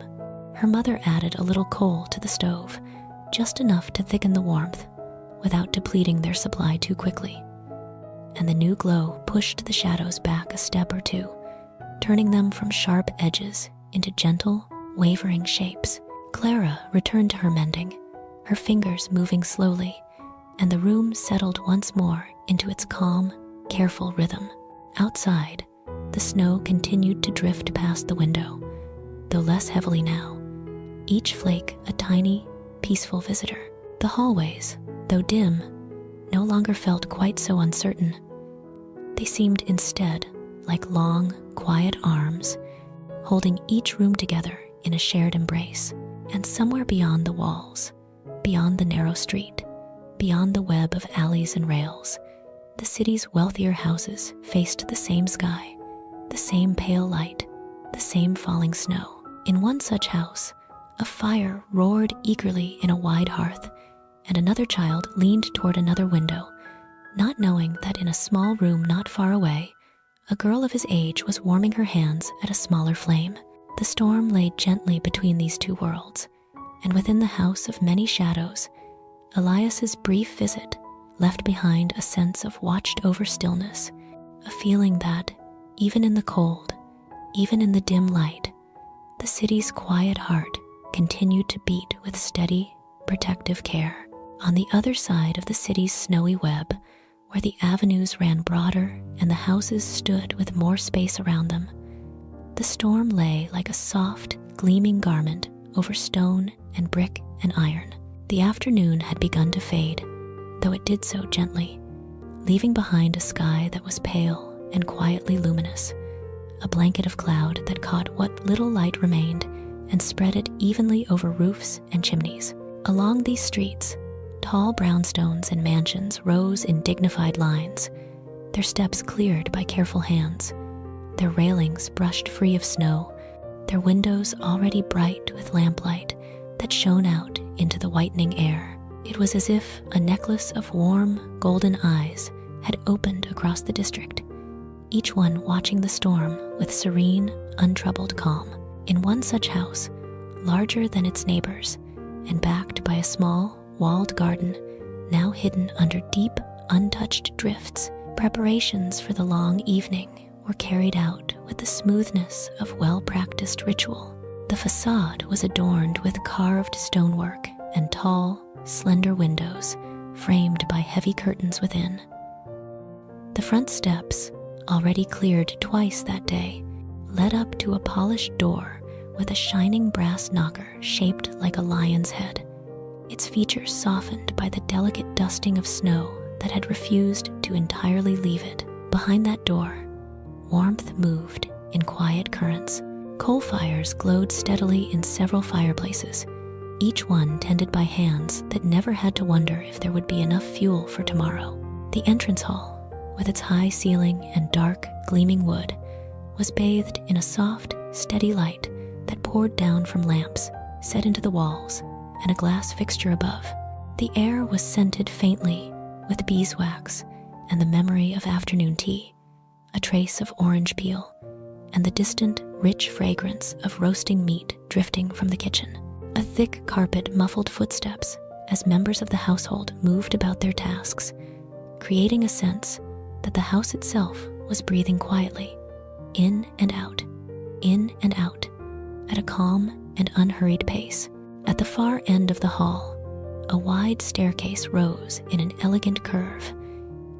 her mother added a little coal to the stove, just enough to thicken the warmth, without depleting their supply too quickly. And the new glow pushed the shadows back a step or two, turning them from sharp edges into gentle, wavering shapes. Clara returned to her mending, her fingers moving slowly, and the room settled once more into its calm, careful rhythm. Outside, the snow continued to drift past the window, though less heavily now, each flake a tiny, peaceful visitor. The hallways, though dim, no longer felt quite so uncertain. They seemed instead like long, quiet arms, holding each room together in a shared embrace. And somewhere beyond the walls, beyond the narrow street, beyond the web of alleys and rails, the city's wealthier houses faced the same sky, the same pale light, the same falling snow. In one such house, a fire roared eagerly in a wide hearth, and another child leaned toward another window, not knowing that in a small room not far away, a girl of his age was warming her hands at a smaller flame. The storm lay gently between these two worlds, and within the House of Many Shadows, Elias's brief visit left behind a sense of watched-over stillness, a feeling that, even in the cold, even in the dim light, the city's quiet heart continued to beat with steady, protective care. On the other side of the city's snowy web, where the avenues ran broader and the houses stood with more space around them, the storm lay like a soft, gleaming garment over stone and brick and iron. The afternoon had begun to fade, though it did so gently, leaving behind a sky that was pale and quietly luminous, a blanket of cloud that caught what little light remained and spread it evenly over roofs and chimneys. Along these streets, tall brownstones and mansions rose in dignified lines, their steps cleared by careful hands, their railings brushed free of snow, their windows already bright with lamplight that shone out into the whitening air. It was as if a necklace of warm, golden eyes had opened across the district, each one watching the storm with serene, untroubled calm. In one such house, larger than its neighbors, and backed by a small, walled garden, now hidden under deep, untouched drifts, preparations for the long evening were carried out with the smoothness of well-practiced ritual. The facade was adorned with carved stonework and tall, slender windows framed by heavy curtains within. The front steps, already cleared twice that day, led up to a polished door with a shining brass knocker shaped like a lion's head, its features softened by the delicate dusting of snow that had refused to entirely leave it. Behind that door, warmth moved in quiet currents. Coal fires glowed steadily in several fireplaces, each one tended by hands that never had to wonder if there would be enough fuel for tomorrow. The entrance hall, with its high ceiling and dark, gleaming wood, was bathed in a soft, steady light that poured down from lamps set into the walls and a glass fixture above. The air was scented faintly with beeswax and the memory of afternoon tea, a trace of orange peel, and the distant, rich fragrance of roasting meat drifting from the kitchen. A thick carpet muffled footsteps as members of the household moved about their tasks, creating a sense that the house itself was breathing quietly, in and out, at a calm and unhurried pace. At the far end of the hall, a wide staircase rose in an elegant curve,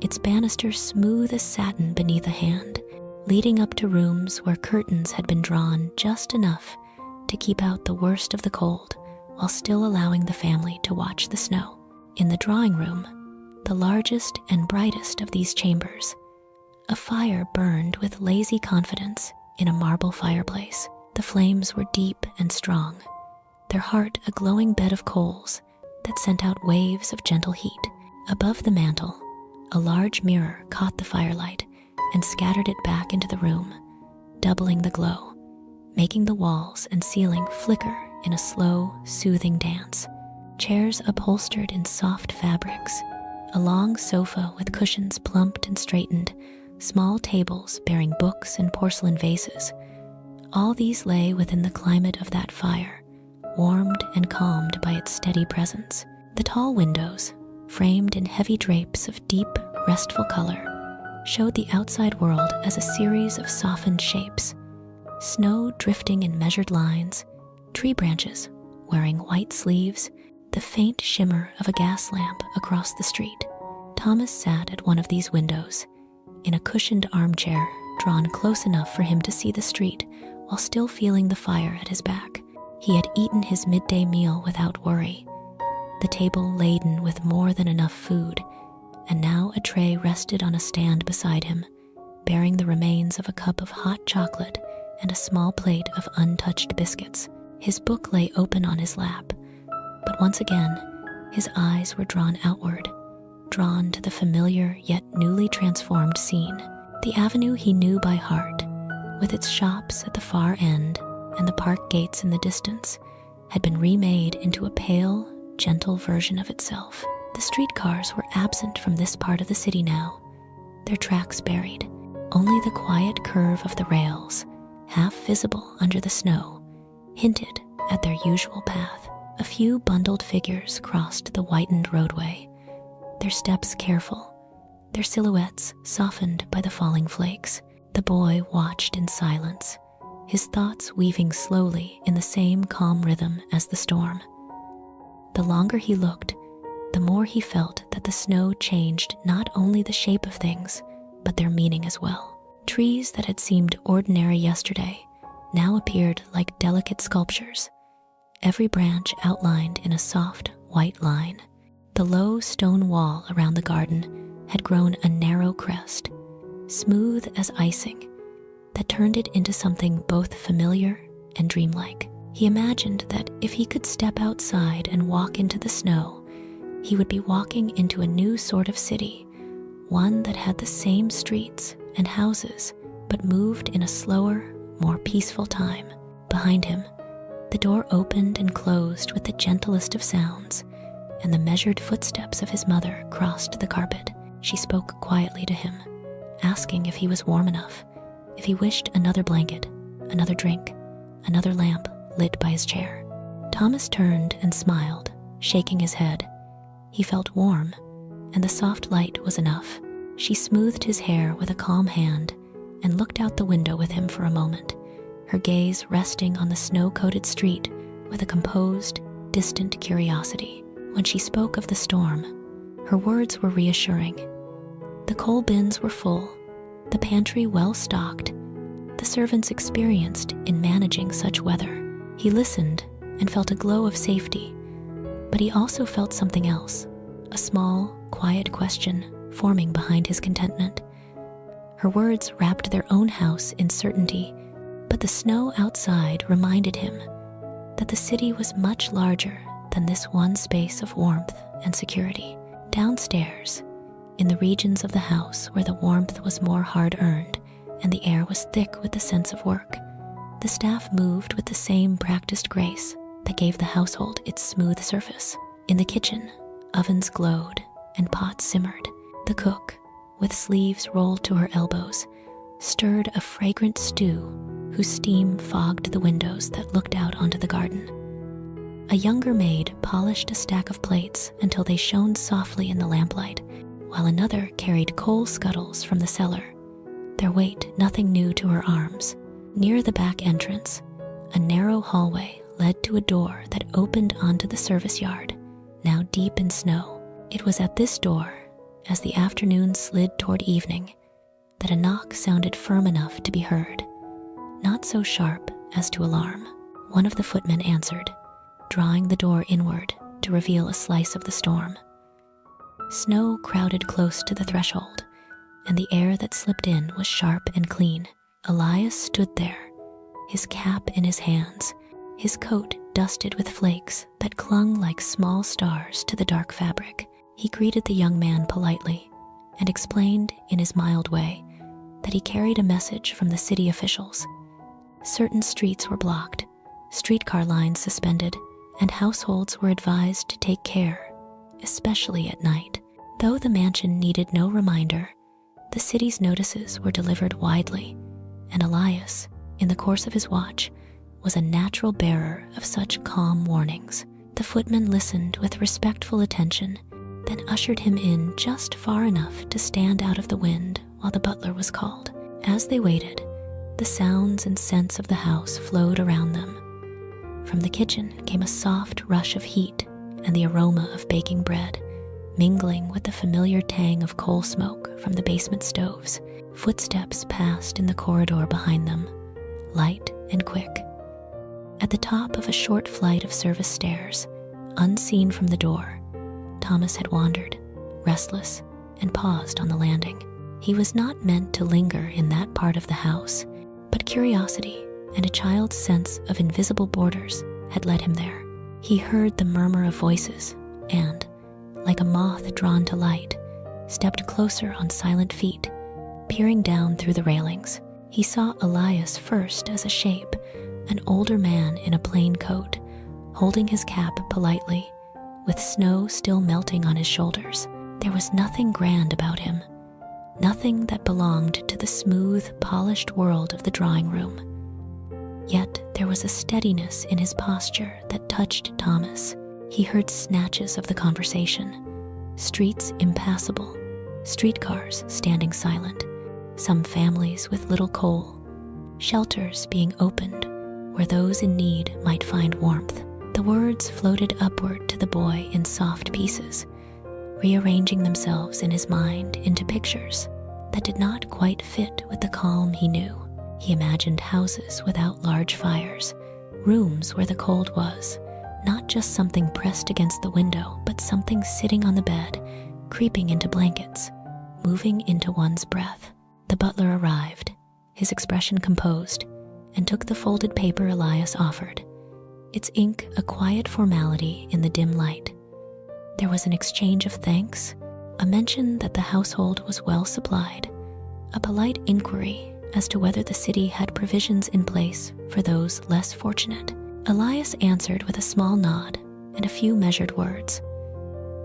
its banisters smooth as satin beneath a hand, leading up to rooms where curtains had been drawn just enough to keep out the worst of the cold while still allowing the family to watch the snow. In the drawing room, the largest and brightest of these chambers, a fire burned with lazy confidence in a marble fireplace. The flames were deep and strong, their heart a glowing bed of coals that sent out waves of gentle heat. Above the mantel, a large mirror caught the firelight and scattered it back into the room, doubling the glow, making the walls and ceiling flicker in a slow, soothing dance. Chairs upholstered in soft fabrics, a long sofa with cushions plumped and straightened, small tables bearing books and porcelain vases. All these lay within the climate of that fire, warmed and calmed by its steady presence. The tall windows, framed in heavy drapes of deep, restful color, showed the outside world as a series of softened shapes, snow drifting in measured lines, tree branches wearing white sleeves, the faint shimmer of a gas lamp across the street. Thomas sat at one of these windows, in a cushioned armchair drawn close enough for him to see the street while still feeling the fire at his back. He had eaten his midday meal without worry, the table laden with more than enough food, and now a tray rested on a stand beside him, bearing the remains of a cup of hot chocolate and a small plate of untouched biscuits. His book lay open on his lap, but once again, his eyes were drawn outward, drawn to the familiar yet newly transformed scene. The avenue he knew by heart, with its shops at the far end and the park gates in the distance, had been remade into a pale, gentle version of itself. The streetcars were absent from this part of the city now, their tracks buried. Only the quiet curve of the rails, half visible under the snow, hinted at their usual path. A few bundled figures crossed the whitened roadway, their steps careful, their silhouettes softened by the falling flakes. The boy watched in silence, his thoughts weaving slowly in the same calm rhythm as the storm. The longer he looked, the more he felt that the snow changed not only the shape of things, but their meaning as well. Trees that had seemed ordinary yesterday now appeared like delicate sculptures, every branch outlined in a soft, white line. The low stone wall around the garden had grown a narrow crest, smooth as icing, that turned it into something both familiar and dreamlike. He imagined that if he could step outside and walk into the snow, he would be walking into a new sort of city, one that had the same streets and houses, but moved in a slower, more peaceful time. Behind him, the door opened and closed with the gentlest of sounds, and the measured footsteps of his mother crossed the carpet. She spoke quietly to him, asking if he was warm enough, if he wished another blanket, another drink, another lamp lit by his chair. Thomas turned and smiled, shaking his head. He felt warm, and the soft light was enough. She smoothed his hair with a calm hand and looked out the window with him for a moment, her gaze resting on the snow-coated street with a composed, distant curiosity. When she spoke of the storm, her words were reassuring. The coal bins were full, the pantry well-stocked, the servants experienced in managing such weather. He listened and felt a glow of safety, but he also felt something else, a small, quiet question forming behind his contentment. Her words wrapped their own house in certainty, but the snow outside reminded him that the city was much larger than this one space of warmth and security. Downstairs, in the regions of the house where the warmth was more hard-earned and the air was thick with the sense of work, the staff moved with the same practiced grace that gave the household its smooth surface. In the kitchen, ovens glowed and pots simmered. The cook, with sleeves rolled to her elbows, stirred a fragrant stew whose steam fogged the windows that looked out onto the garden. A younger maid polished a stack of plates until they shone softly in the lamplight, while another carried coal scuttles from the cellar, their weight nothing new to her arms. Near the back entrance, a narrow hallway led to a door that opened onto the service yard, now deep in snow. It was at this door, as the afternoon slid toward evening, that a knock sounded firm enough to be heard, not so sharp as to alarm. One of the footmen answered, drawing the door inward to reveal a slice of the storm. Snow crowded close to the threshold, and the air that slipped in was sharp and clean. Elias stood there, his cap in his hands, his coat dusted with flakes that clung like small stars to the dark fabric. He greeted the young man politely and explained in his mild way that he carried a message from the city officials. Certain streets were blocked, streetcar lines suspended, and households were advised to take care, especially at night. Though the mansion needed no reminder, the city's notices were delivered widely, and Elias, in the course of his watch, was a natural bearer of such calm warnings. The footman listened with respectful attention, then ushered him in just far enough to stand out of the wind while the butler was called. As they waited, the sounds and scents of the house flowed around them. From the kitchen came a soft rush of heat and the aroma of baking bread, mingling with the familiar tang of coal smoke from the basement stoves. Footsteps passed in the corridor behind them, light and quick. At the top of a short flight of service stairs, unseen from the door, Thomas had wandered, restless, and paused on the landing. He was not meant to linger in that part of the house, but curiosity and a child's sense of invisible borders had led him there. He heard the murmur of voices and, like a moth drawn to light, stepped closer on silent feet, peering down through the railings. He saw Elias first as a shape, an older man in a plain coat, holding his cap politely, with snow still melting on his shoulders. There was nothing grand about him, nothing that belonged to the smooth, polished world of the drawing room. Yet there was a steadiness in his posture that touched Thomas. He heard snatches of the conversation, streets impassable, streetcars standing silent, some families with little coal, shelters being opened where those in need might find warmth. The words floated upward to the boy in soft pieces, rearranging themselves in his mind into pictures that did not quite fit with the calm he knew. He imagined houses without large fires, rooms where the cold was, not just something pressed against the window, but something sitting on the bed, creeping into blankets, moving into one's breath. The butler arrived, his expression composed, and took the folded paper Elias offered. its ink a quiet formality in the dim light. There was an exchange of thanks, a mention that the household was well supplied, a polite inquiry as to whether the city had provisions in place for those less fortunate. Elias answered with a small nod and a few measured words.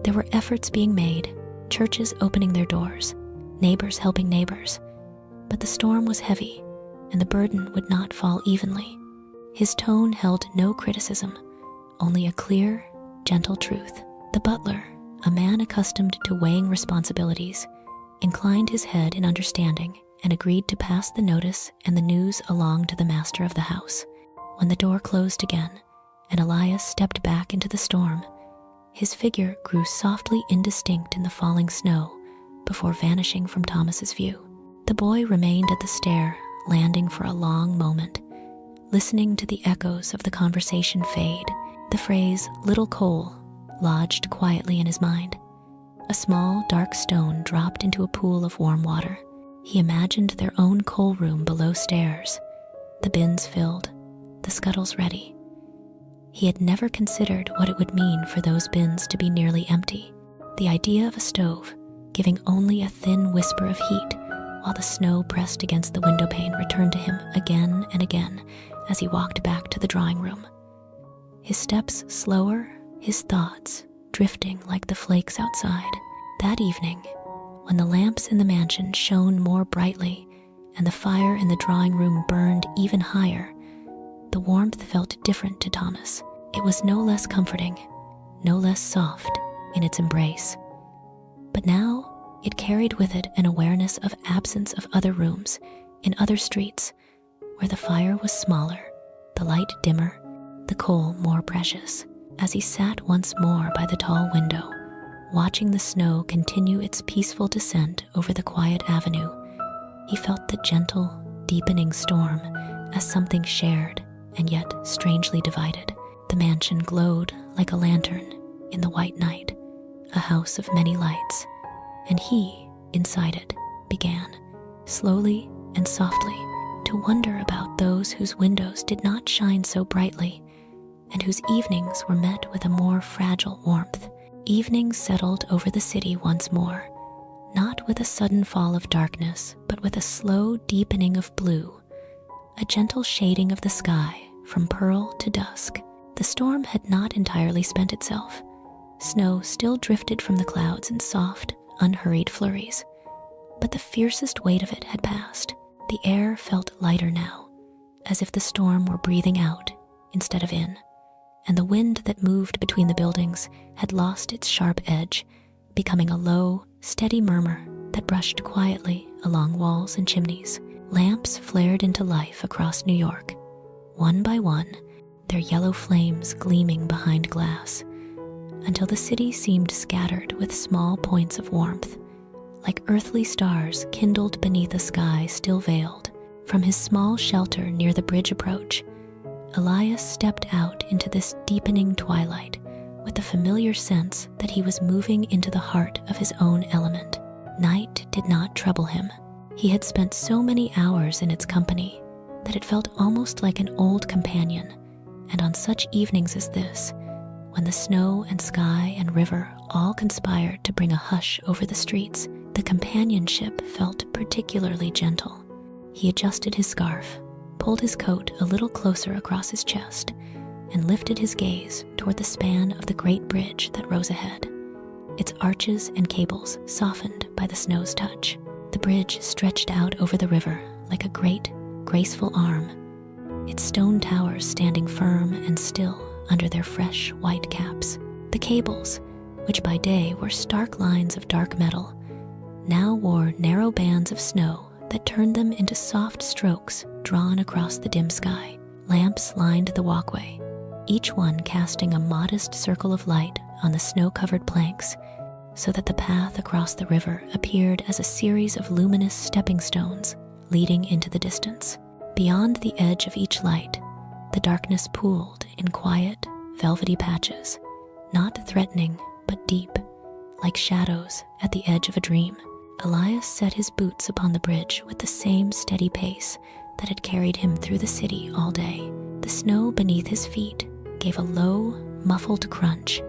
There were efforts being made, churches opening their doors, neighbors helping neighbors, but the storm was heavy and the burden would not fall evenly. His tone held no criticism, only a clear, gentle truth. The butler, a man accustomed to weighing responsibilities, inclined his head in understanding and agreed to pass the notice and the news along to the master of the house. When the door closed again and Elias stepped back into the storm, his figure grew softly indistinct in the falling snow before vanishing from Thomas's view. The boy remained at the stair, landing for a long moment, listening to the echoes of the conversation fade. The phrase "little coal" lodged quietly in his mind. A small, dark stone dropped into a pool of warm water. He imagined their own coal room below stairs, the bins filled, the scuttles ready. He had never considered what it would mean for those bins to be nearly empty. The idea of a stove, giving only a thin whisper of heat while the snow pressed against the window pane, returned to him again and again as he walked back to the drawing room. His steps slower, his thoughts drifting like the flakes outside. That evening, when the lamps in the mansion shone more brightly and the fire in the drawing room burned even higher, the warmth felt different to Thomas. It was no less comforting, no less soft in its embrace. But now it carried with it an awareness of absence of other rooms in other streets, where the fire was smaller, the light dimmer, the coal more precious. As he sat once more by the tall window, watching the snow continue its peaceful descent over the quiet avenue, he felt the gentle, deepening storm as something shared and yet strangely divided. The mansion glowed like a lantern in the white night, a house of many lights, and he, inside it, began, slowly and softly, to wonder about those whose windows did not shine so brightly and whose evenings were met with a more fragile warmth. Evenings settled over the city once more, not with a sudden fall of darkness, but with a slow deepening of blue, a gentle shading of the sky from pearl to dusk. The storm had not entirely spent itself. Snow still drifted from the clouds in soft, unhurried flurries, but the fiercest weight of it had passed. The air felt lighter now, as if the storm were breathing out instead of in, and the wind that moved between the buildings had lost its sharp edge, becoming a low, steady murmur that brushed quietly along walls and chimneys. Lamps flared into life across New York, one by one, their yellow flames gleaming behind glass, until the city seemed scattered with small points of warmth, like earthly stars kindled beneath a sky still veiled. From his small shelter near the bridge approach, Elias stepped out into this deepening twilight with the familiar sense that he was moving into the heart of his own element. Night did not trouble him. He had spent so many hours in its company that it felt almost like an old companion, and on such evenings as this, when the snow and sky and river all conspired to bring a hush over the streets, the companionship felt particularly gentle. He adjusted his scarf, pulled his coat a little closer across his chest, and lifted his gaze toward the span of the great bridge that rose ahead, its arches and cables softened by the snow's touch. The bridge stretched out over the river like a great, graceful arm, its stone towers standing firm and still under their fresh white caps. The cables, which by day were stark lines of dark metal, now wore narrow bands of snow that turned them into soft strokes drawn across the dim sky. Lamps lined the walkway, each one casting a modest circle of light on the snow-covered planks, so that the path across the river appeared as a series of luminous stepping stones leading into the distance. Beyond the edge of each light, the darkness pooled in quiet, velvety patches, not threatening but deep, like shadows at the edge of a dream. Elias set his boots upon the bridge with the same steady pace that had carried him through the city all day. The snow beneath his feet gave a low, muffled crunch,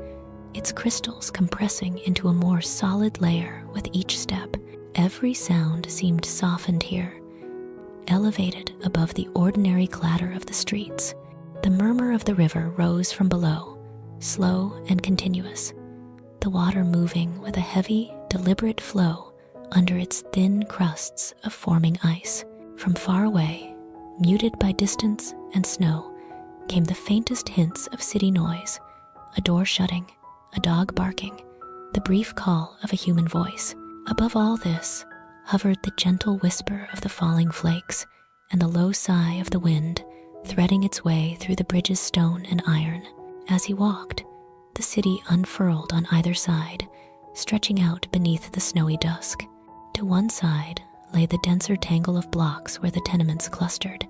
its crystals compressing into a more solid layer with each step. Every sound seemed softened here, elevated above the ordinary clatter of the streets. The murmur of the river rose from below, slow and continuous, the water moving with a heavy, deliberate flow under its thin crusts of forming ice. From far away, muted by distance and snow, came the faintest hints of city noise, a door shutting, a dog barking, the brief call of a human voice. Above all this hovered the gentle whisper of the falling flakes and the low sigh of the wind threading its way through the bridge's stone and iron. As he walked, the city unfurled on either side, stretching out beneath the snowy dusk. To one side lay the denser tangle of blocks where the tenements clustered,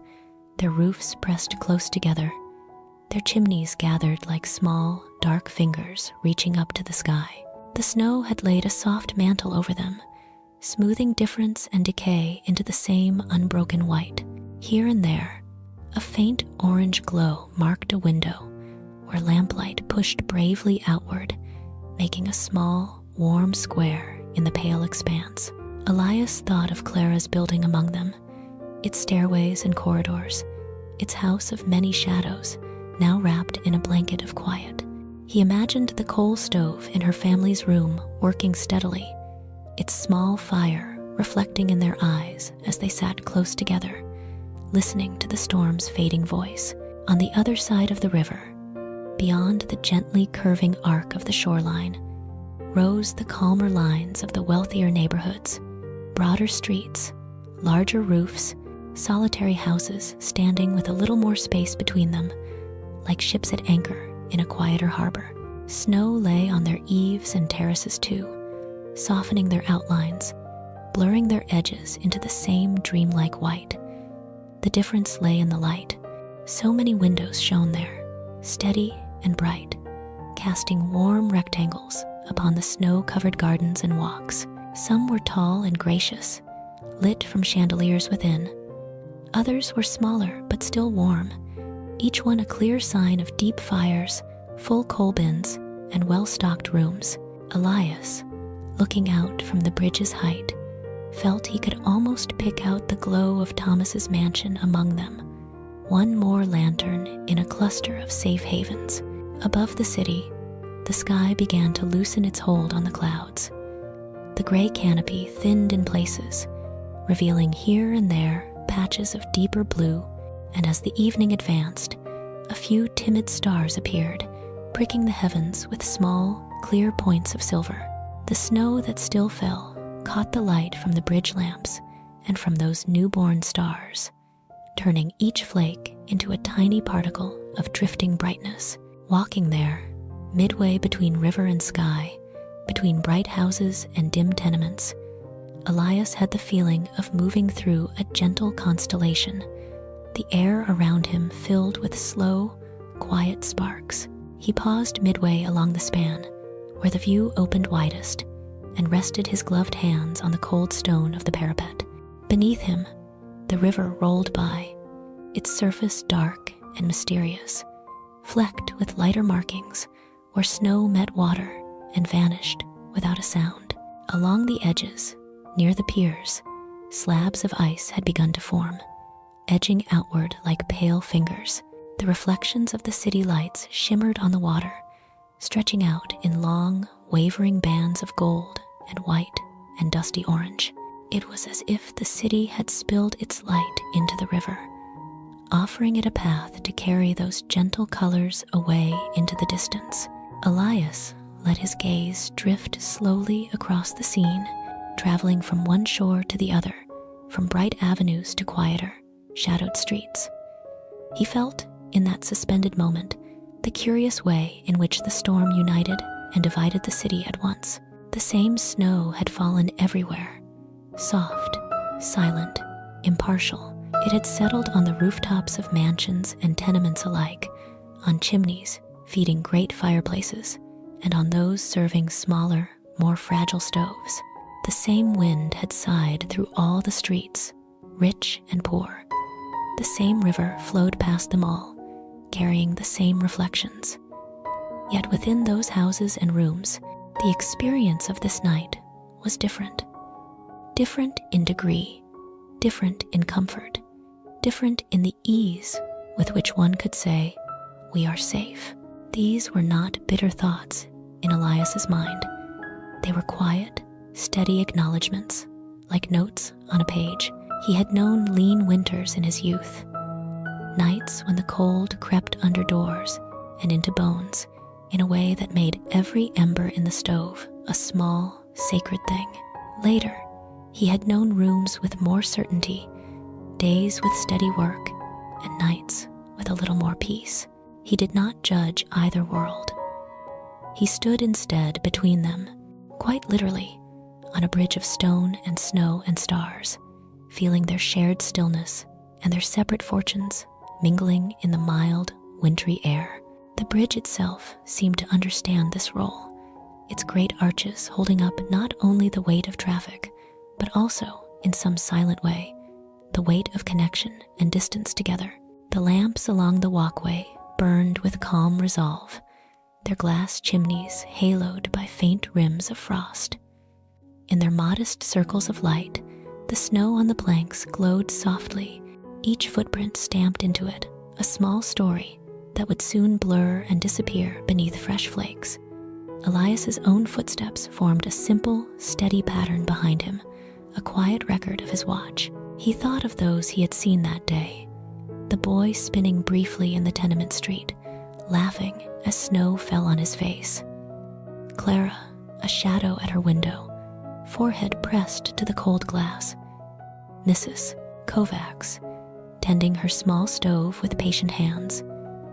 their roofs pressed close together, their chimneys gathered like small, dark fingers reaching up to the sky. The snow had laid a soft mantle over them, smoothing difference and decay into the same unbroken white. Here and there, a faint orange glow marked a window where lamplight pushed bravely outward, making a small, warm square in the pale expanse. Elias thought of Clara's building among them, its stairways and corridors, its house of many shadows, now wrapped in a blanket of quiet. He imagined the coal stove in her family's room working steadily, its small fire reflecting in their eyes as they sat close together, listening to the storm's fading voice. On the other side of the river, beyond the gently curving arc of the shoreline, rose the calmer lines of the wealthier neighborhoods, broader streets, larger roofs, solitary houses standing with a little more space between them, like ships at anchor in a quieter harbor. Snow lay on their eaves and terraces too, softening their outlines, blurring their edges into the same dreamlike white. The difference lay in the light. So many windows shone there, steady and bright, casting warm rectangles upon the snow-covered gardens and walks. Some were tall and gracious, lit from chandeliers within. Others were smaller but still warm, each one a clear sign of deep fires, full coal bins, and well-stocked rooms. Elias, looking out from the bridge's height, felt he could almost pick out the glow of Thomas's mansion among them, one more lantern in a cluster of safe havens. Above the city, the sky began to loosen its hold on the clouds. The gray canopy thinned in places, revealing here and there patches of deeper blue, and as the evening advanced, a few timid stars appeared, pricking the heavens with small, clear points of silver. The snow that still fell caught the light from the bridge lamps and from those newborn stars, turning each flake into a tiny particle of drifting brightness. Walking there, midway between river and sky, between bright houses and dim tenements, Elias had the feeling of moving through a gentle constellation, the air around him filled with slow, quiet sparks. He paused midway along the span, where the view opened widest, and rested his gloved hands on the cold stone of the parapet. Beneath him, the river rolled by, its surface dark and mysterious, flecked with lighter markings where snow met water and vanished without a sound. Along the edges, near the piers, slabs of ice had begun to form, edging outward like pale fingers. The reflections of the city lights shimmered on the water, stretching out in long, wavering bands of gold and white and dusty orange. It was as if the city had spilled its light into the river, offering it a path to carry those gentle colors away into the distance. Elias let his gaze drift slowly across the scene, traveling from one shore to the other, from bright avenues to quieter, shadowed streets. He felt, in that suspended moment, the curious way in which the storm united and divided the city at once. The same snow had fallen everywhere, soft, silent, impartial. It had settled on the rooftops of mansions and tenements alike, on chimneys feeding great fireplaces, and on those serving smaller, more fragile stoves. The same wind had sighed through all the streets, rich and poor. The same river flowed past them all, carrying the same reflections. Yet within those houses and rooms, the experience of this night was different. Different in degree, different in comfort, different in the ease with which one could say, "We are safe." These were not bitter thoughts in Elias's mind. They were quiet, steady acknowledgments, like notes on a page. He had known lean winters in his youth, nights when the cold crept under doors and into bones in a way that made every ember in the stove a small, sacred thing. Later, he had known rooms with more certainty, days with steady work, and nights with a little more peace. He did not judge either world. He stood instead between them, quite literally, on a bridge of stone and snow and stars, feeling their shared stillness and their separate fortunes mingling in the mild, wintry air. The bridge itself seemed to understand this role, its great arches holding up not only the weight of traffic, but also, in some silent way, the weight of connection and distance together. The lamps along the walkway burned with calm resolve, their glass chimneys haloed by faint rims of frost. In their modest circles of light, the snow on the planks glowed softly, each footprint stamped into it a small story that would soon blur and disappear beneath fresh flakes. Elias's own footsteps formed a simple, steady pattern behind him, a quiet record of his watch. He thought of those he had seen that day, the boy spinning briefly in the tenement street, laughing as snow fell on his face. Clara, a shadow at her window, forehead pressed to the cold glass. Mrs. Kovacs, tending her small stove with patient hands.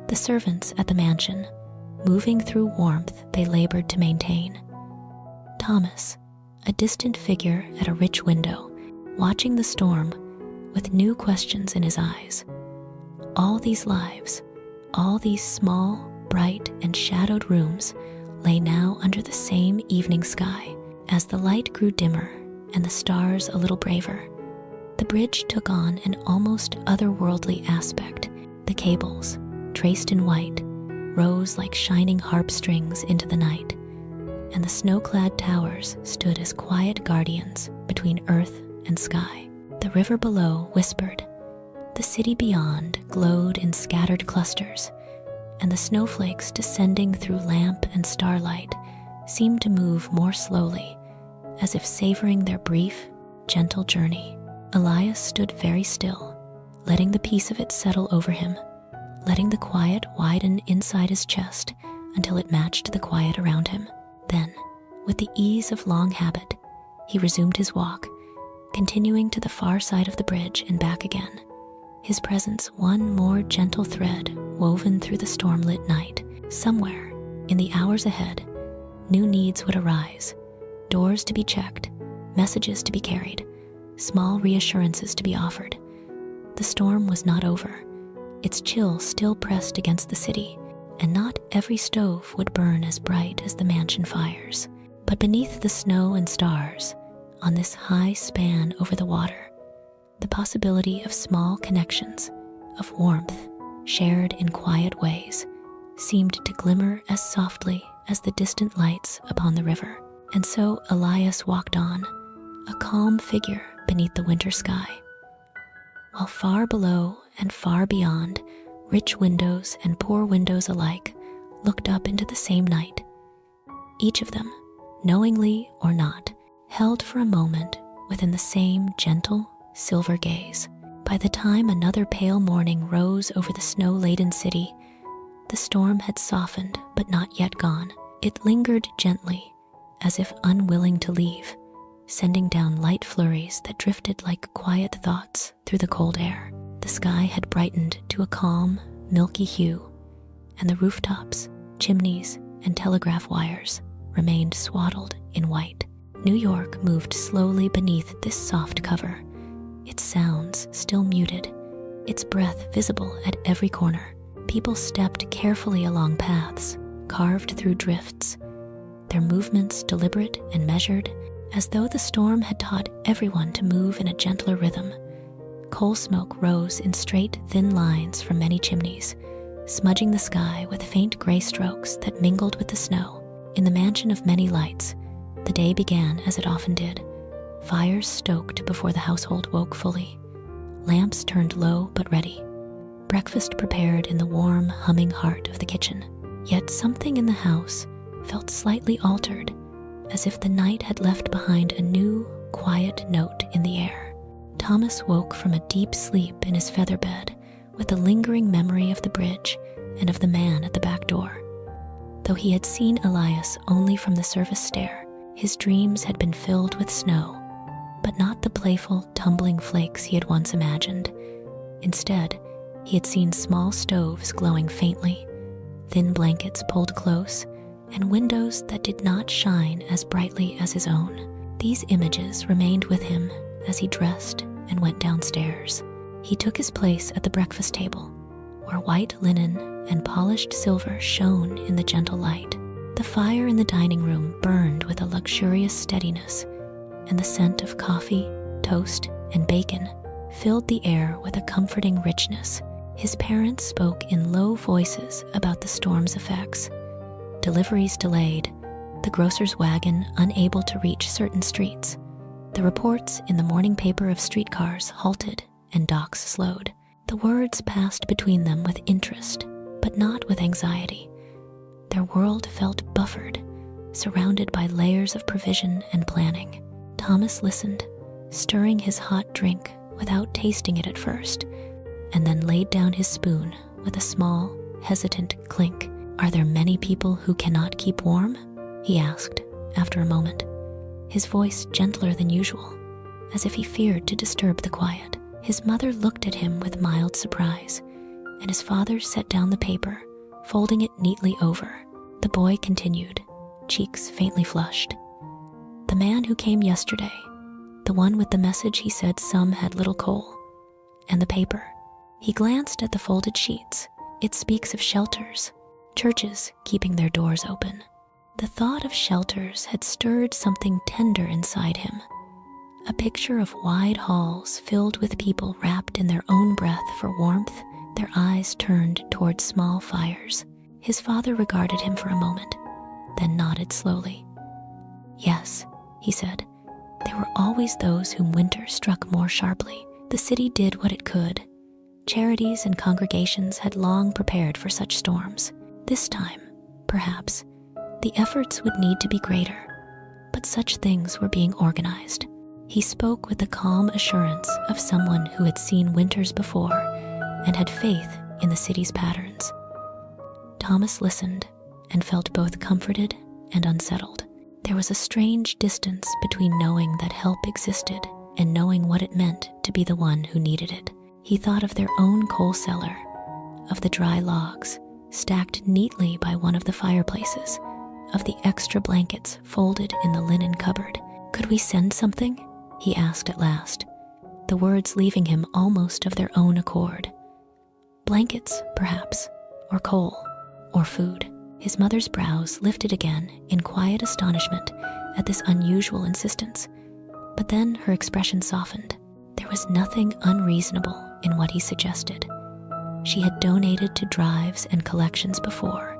The servants at the mansion, moving through warmth they labored to maintain. Thomas, a distant figure at a rich window, watching the storm with new questions in his eyes. All these lives, all these small, bright, and shadowed rooms lay now under the same evening sky. As the light grew dimmer and the stars a little braver, the bridge took on an almost otherworldly aspect. The cables, traced in white, rose like shining harp strings into the night, and the snow-clad towers stood as quiet guardians between earth and sky. The river below whispered, the city beyond glowed in scattered clusters, and the snowflakes descending through lamp and starlight seemed to move more slowly, as if savoring their brief, gentle journey. Elias stood very still, letting the peace of it settle over him, letting the quiet widen inside his chest until it matched the quiet around him. Then, with the ease of long habit, he resumed his walk, continuing to the far side of the bridge and back again, his presence one more gentle thread woven through the storm-lit night. Somewhere, in the hours ahead, new needs would arise, doors to be checked, messages to be carried, small reassurances to be offered. The storm was not over. Its chill still pressed against the city, and not every stove would burn as bright as the mansion fires. But beneath the snow and stars, on this high span over the water, the possibility of small connections, of warmth, shared in quiet ways, seemed to glimmer as softly as the distant lights upon the river. And so Elias walked on, a calm figure beneath the winter sky, while far below and far beyond, rich windows and poor windows alike looked up into the same night. Each of them, knowingly or not, held for a moment within the same gentle, silver gaze. By the time another pale morning rose over the snow-laden city, the storm had softened but not yet gone. It lingered gently, as if unwilling to leave, sending down light flurries that drifted like quiet thoughts through the cold air. The sky had brightened to a calm, milky hue, and the rooftops, chimneys, and telegraph wires remained swaddled in white. New York moved slowly beneath this soft cover, its sounds still muted, its breath visible at every corner. People stepped carefully along paths, carved through drifts, their movements deliberate and measured, as though the storm had taught everyone to move in a gentler rhythm. Coal smoke rose in straight, thin lines from many chimneys, smudging the sky with faint gray strokes that mingled with the snow. In the mansion of many lights, the day began as it often did. Fires stoked before the household woke fully. Lamps turned low but ready. Breakfast prepared in the warm, humming heart of the kitchen. Yet something in the house felt slightly altered, as if the night had left behind a new, quiet note in the air. Thomas woke from a deep sleep in his feather bed with a lingering memory of the bridge and of the man at the back door. Though he had seen Elias only from the service stair, his dreams had been filled with snow, but not the playful, tumbling flakes he had once imagined. Instead, he had seen small stoves glowing faintly, thin blankets pulled close, and windows that did not shine as brightly as his own. These images remained with him as he dressed and went downstairs. He took his place at the breakfast table, where white linen and polished silver shone in the gentle light. The fire in the dining room burned with a luxurious steadiness, and the scent of coffee, toast, and bacon filled the air with a comforting richness. His parents spoke in low voices about the storm's effects. Deliveries delayed, the grocer's wagon unable to reach certain streets. The reports in the morning paper of streetcars halted and docks slowed. The words passed between them with interest, but not with anxiety. Their world felt buffered, surrounded by layers of provision and planning. Thomas listened, stirring his hot drink without tasting it at first, and then laid down his spoon with a small, hesitant clink. "Are there many people who cannot keep warm?" he asked after a moment, his voice gentler than usual, as if he feared to disturb the quiet. His mother looked at him with mild surprise, and his father set down the paper, folding it neatly over. The boy continued, cheeks faintly flushed. "The man who came yesterday, the one with the message he said some had little coal, and the paper." He glanced at the folded sheets. "It speaks of shelters, churches keeping their doors open." The thought of shelters had stirred something tender inside him, a picture of wide halls filled with people wrapped in their own breath for warmth, their eyes turned toward small fires. His father regarded him for a moment, then nodded slowly. "Yes," he said, "there were always those whom winter struck more sharply. The city did what it could. Charities and congregations had long prepared for such storms. This time, perhaps, the efforts would need to be greater, but such things were being organized." He spoke with the calm assurance of someone who had seen winters before and had faith in the city's patterns. Thomas listened and felt both comforted and unsettled. There was a strange distance between knowing that help existed and knowing what it meant to be the one who needed it. He thought of their own coal cellar, of the dry logs stacked neatly by one of the fireplaces, of the extra blankets folded in the linen cupboard. "Could we send something?" he asked at last, the words leaving him almost of their own accord. "Blankets, perhaps, or coal, or food." His mother's brows lifted again in quiet astonishment at this unusual insistence, but then her expression softened. There was nothing unreasonable in what he suggested. She had donated to drives and collections before,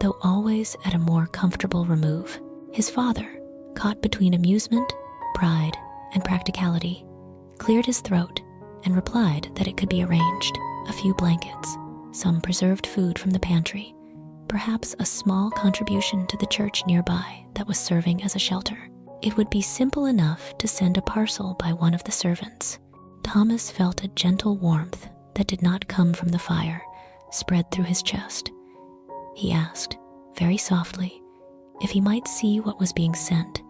though always at a more comfortable remove. His father, caught between amusement, pride, and practicality, cleared his throat and replied that it could be arranged. A few blankets, some preserved food from the pantry, perhaps a small contribution to the church nearby that was serving as a shelter. It would be simple enough to send a parcel by one of the servants. Thomas felt a gentle warmth that did not come from the fire spread through his chest. He asked, very softly, if he might see what was being sent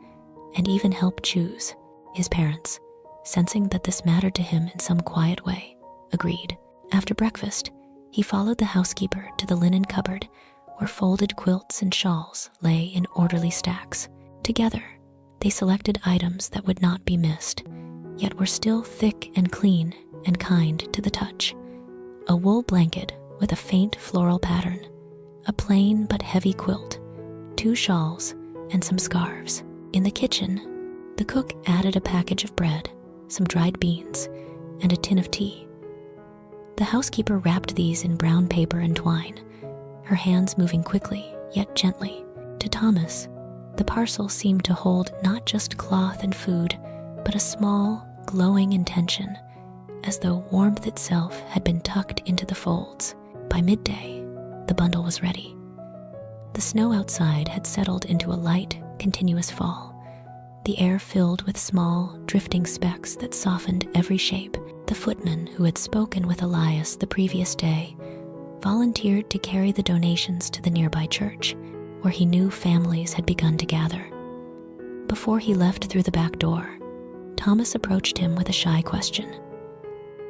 and even help choose. His parents, sensing that this mattered to him in some quiet way, agreed. After breakfast, he followed the housekeeper to the linen cupboard where folded quilts and shawls lay in orderly stacks. Together, they selected items that would not be missed, yet were still thick and clean and kind to the touch. A wool blanket with a faint floral pattern, a plain but heavy quilt, 2 shawls, and some scarves. In the kitchen, the cook added a package of bread, some dried beans, and a tin of tea. The housekeeper wrapped these in brown paper and twine, her hands moving quickly, yet gently. To Thomas, the parcel seemed to hold not just cloth and food, but a small, glowing intention, as though warmth itself had been tucked into the folds. By midday, the bundle was ready. The snow outside had settled into a light, continuous fall, the air filled with small, drifting specks that softened every shape. The footman who had spoken with Elias the previous day volunteered to carry the donations to the nearby church, where he knew families had begun to gather. Before he left through the back door, Thomas approached him with a shy question.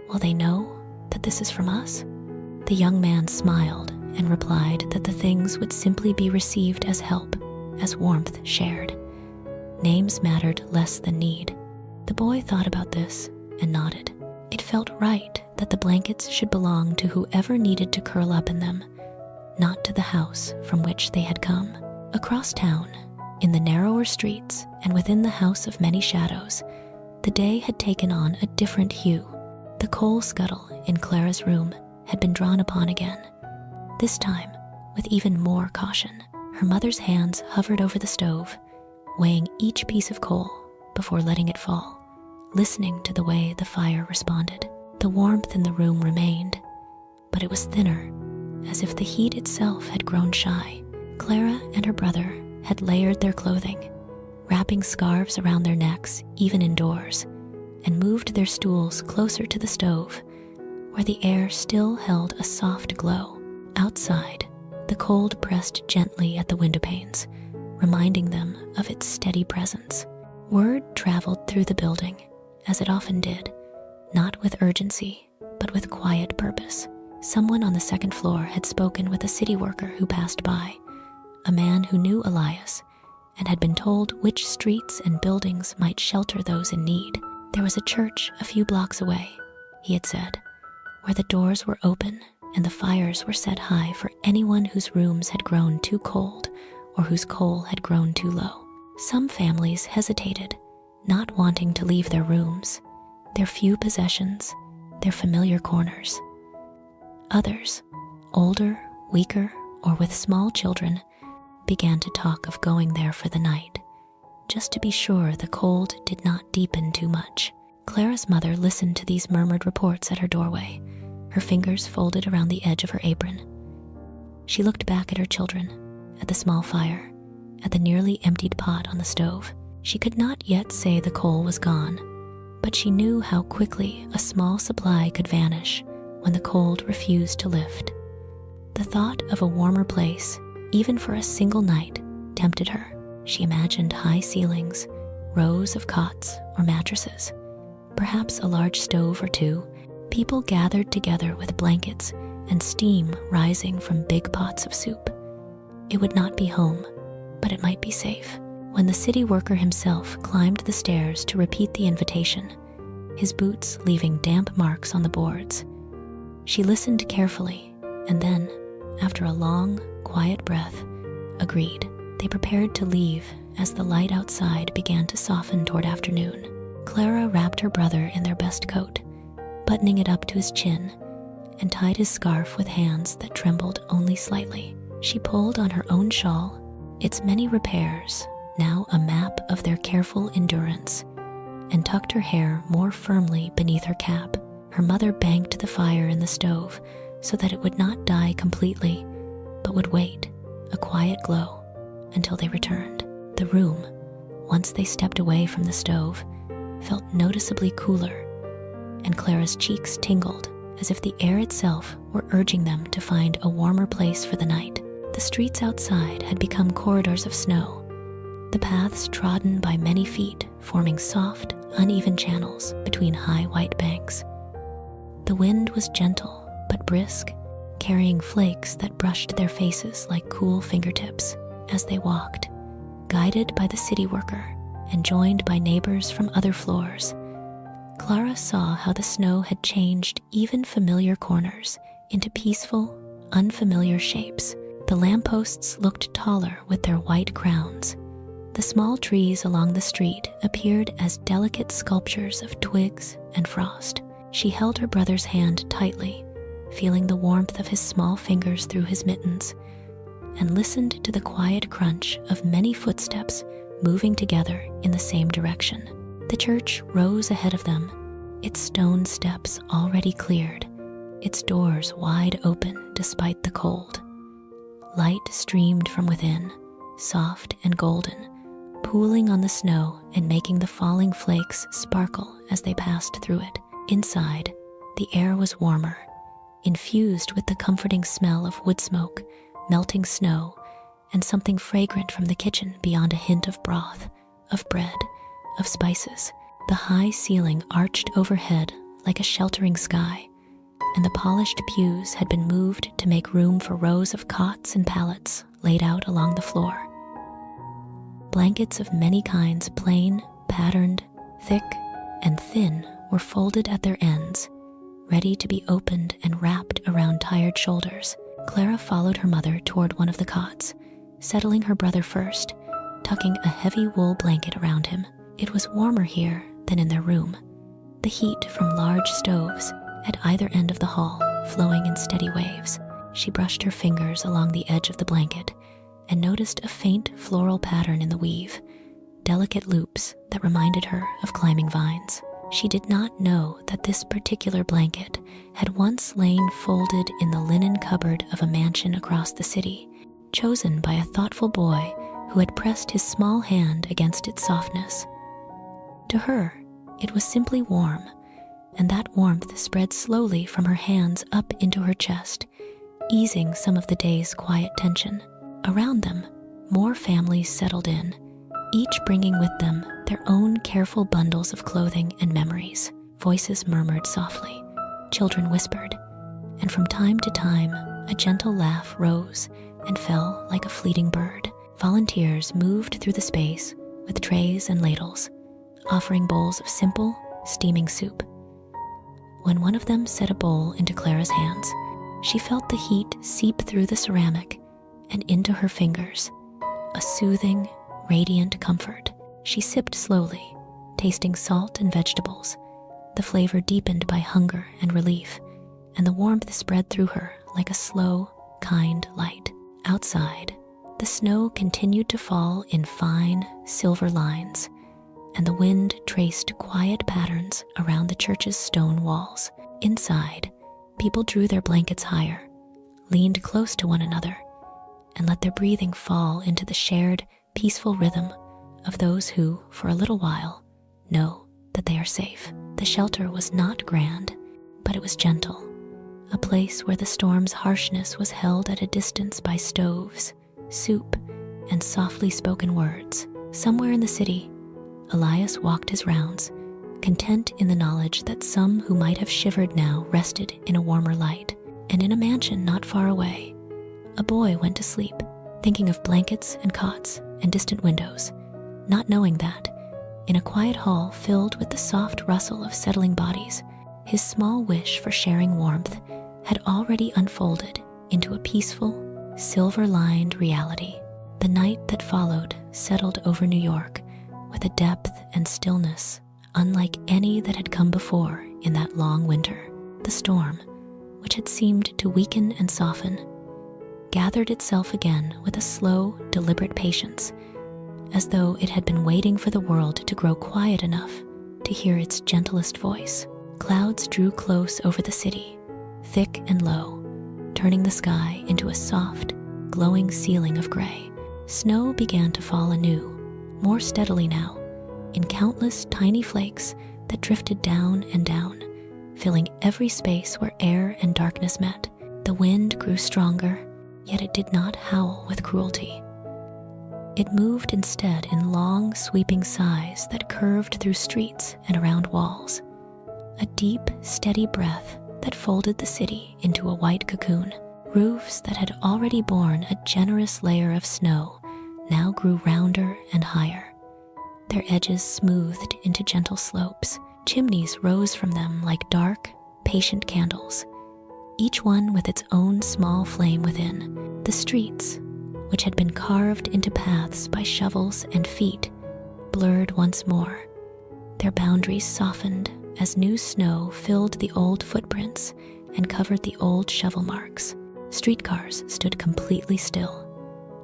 "Will they know that this is from us?" The young man smiled and replied that the things would simply be received as help, as warmth shared. Names mattered less than need. The boy thought about this and nodded. It felt right that the blankets should belong to whoever needed to curl up in them, not to the house from which they had come. Across town, in the narrower streets and within the house of many shadows, the day had taken on a different hue. The coal scuttle in Clara's room had been drawn upon again, this time with even more caution. Her mother's hands hovered over the stove, weighing each piece of coal before letting it fall, listening to the way the fire responded. The warmth in the room remained, but it was thinner, as if the heat itself had grown shy. Clara and her brother had layered their clothing, wrapping scarves around their necks even indoors, and moved their stools closer to the stove, where the air still held a soft glow. Outside, the cold pressed gently at the window panes, reminding them of its steady presence. Word traveled through the building, as it often did, not with urgency, but with quiet purpose. Someone on the second floor had spoken with a city worker who passed by, a man who knew Elias and had been told which streets and buildings might shelter those in need. There was a church a few blocks away, he had said, where the doors were open and the fires were set high for anyone whose rooms had grown too cold or whose coal had grown too low. Some families hesitated, not wanting to leave their rooms, their few possessions, their familiar corners. Others, older, weaker, or with small children, began to talk of going there for the night, just to be sure the cold did not deepen too much. Clara's mother listened to these murmured reports at her doorway, her fingers folded around the edge of her apron. She looked back at her children, at the small fire, at the nearly emptied pot on the stove. She could not yet say the coal was gone, but she knew how quickly a small supply could vanish when the cold refused to lift. The thought of a warmer place, even for a single night, tempted her. She imagined high ceilings, rows of cots or mattresses, perhaps a large stove or two, people gathered together with blankets and steam rising from big pots of soup. It would not be home, but it might be safe. When the city worker himself climbed the stairs to repeat the invitation, his boots leaving damp marks on the boards, she listened carefully and then, after a long, quiet breath, agreed. They prepared to leave as the light outside began to soften toward afternoon. Clara wrapped her brother in their best coat, buttoning it up to his chin, and tied his scarf with hands that trembled only slightly. She pulled on her own shawl, its many repairs now a map of their careful endurance, and tucked her hair more firmly beneath her cap. Her mother banked the fire in the stove so that it would not die completely, but would wait, a quiet glow, until they returned. The room, once they stepped away from the stove, felt noticeably cooler, and Clara's cheeks tingled as if the air itself were urging them to find a warmer place for the night. The streets outside had become corridors of snow, the paths trodden by many feet forming soft, uneven channels between high white banks. The wind was gentle but brisk, carrying flakes that brushed their faces like cool fingertips as they walked, guided by the city worker and joined by neighbors from other floors. Clara saw how the snow had changed even familiar corners into peaceful, unfamiliar shapes. The lampposts looked taller with their white crowns. The small trees along the street appeared as delicate sculptures of twigs and frost. She held her brother's hand tightly, feeling the warmth of his small fingers through his mittens, and listened to the quiet crunch of many footsteps moving together in the same direction. The church rose ahead of them, its stone steps already cleared, its doors wide open despite the cold. Light streamed from within, soft and golden, pooling on the snow and making the falling flakes sparkle as they passed through it. Inside, the air was warmer, infused with the comforting smell of wood smoke, melting snow, and something fragrant from the kitchen beyond a hint of broth, of bread, of spices. The high ceiling arched overhead like a sheltering sky, and the polished pews had been moved to make room for rows of cots and pallets laid out along the floor. Blankets of many kinds, plain, patterned, thick, and thin, were folded at their ends, ready to be opened and wrapped around tired shoulders. Clara followed her mother toward one of the cots, settling her brother first, tucking a heavy wool blanket around him. It was warmer here than in their room, the heat from large stoves at either end of the hall flowing in steady waves. She brushed her fingers along the edge of the blanket and noticed a faint floral pattern in the weave, delicate loops that reminded her of climbing vines. She did not know that this particular blanket had once lain folded in the linen cupboard of a mansion across the city, chosen by a thoughtful boy who had pressed his small hand against its softness. To her, it was simply warm, and that warmth spread slowly from her hands up into her chest, easing some of the day's quiet tension. Around them, more families settled in, each bringing with them their own careful bundles of clothing and memories. Voices murmured softly, children whispered, and from time to time, a gentle laugh rose and fell like a fleeting bird. Volunteers moved through the space with trays and ladles, offering bowls of simple, steaming soup. When one of them set a bowl into Clara's hands, she felt the heat seep through the ceramic and into her fingers, a soothing, radiant comfort. She sipped slowly, tasting salt and vegetables, the flavor deepened by hunger and relief, and the warmth spread through her like a slow, kind light. Outside, the snow continued to fall in fine, silver lines, and the wind traced quiet patterns around the church's stone walls. Inside, people drew their blankets higher, leaned close to one another, and let their breathing fall into the shared, peaceful rhythm of those who, for a little while, know that they are safe. The shelter was not grand, but it was gentle, a place where the storm's harshness was held at a distance by stoves, soup, and softly spoken words. Somewhere in the city, Elias walked his rounds, content in the knowledge that some who might have shivered now rested in a warmer light. And in a mansion not far away, a boy went to sleep, thinking of blankets and cots and distant windows, not knowing that, in a quiet hall filled with the soft rustle of settling bodies, his small wish for sharing warmth had already unfolded into a peaceful, silver-lined reality. The night that followed settled over New York with a depth and stillness unlike any that had come before in that long winter. The storm, which had seemed to weaken and soften, gathered itself again with a slow, deliberate patience, as though it had been waiting for the world to grow quiet enough to hear its gentlest voice. Clouds drew close over the city, thick and low, turning the sky into a soft, glowing ceiling of gray. Snow began to fall anew, more steadily now, in countless tiny flakes that drifted down and down, filling every space where air and darkness met. The wind grew stronger, yet it did not howl with cruelty. It moved instead in long, sweeping sighs that curved through streets and around walls, a deep, steady breath that folded the city into a white cocoon. Roofs that had already borne a generous layer of snow now grew rounder and higher, their edges smoothed into gentle slopes. Chimneys rose from them like dark, patient candles, each one with its own small flame within. The streets, which had been carved into paths by shovels and feet, blurred once more, their boundaries softened as new snow filled the old footprints and covered the old shovel marks. Streetcars stood completely still,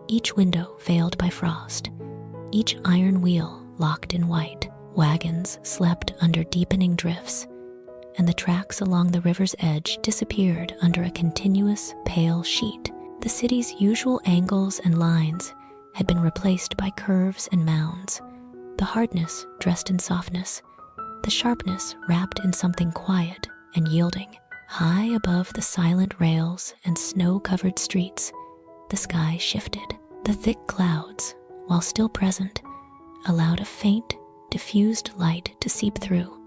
each window veiled by frost, each iron wheel locked in white. Wagons slept under deepening drifts, and the tracks along the river's edge disappeared under a continuous, pale sheet. The city's usual angles and lines had been replaced by curves and mounds, the hardness dressed in softness, the sharpness wrapped in something quiet and yielding. High above the silent rails and snow-covered streets, the sky shifted. The thick clouds, while still present, allowed a faint, diffused light to seep through,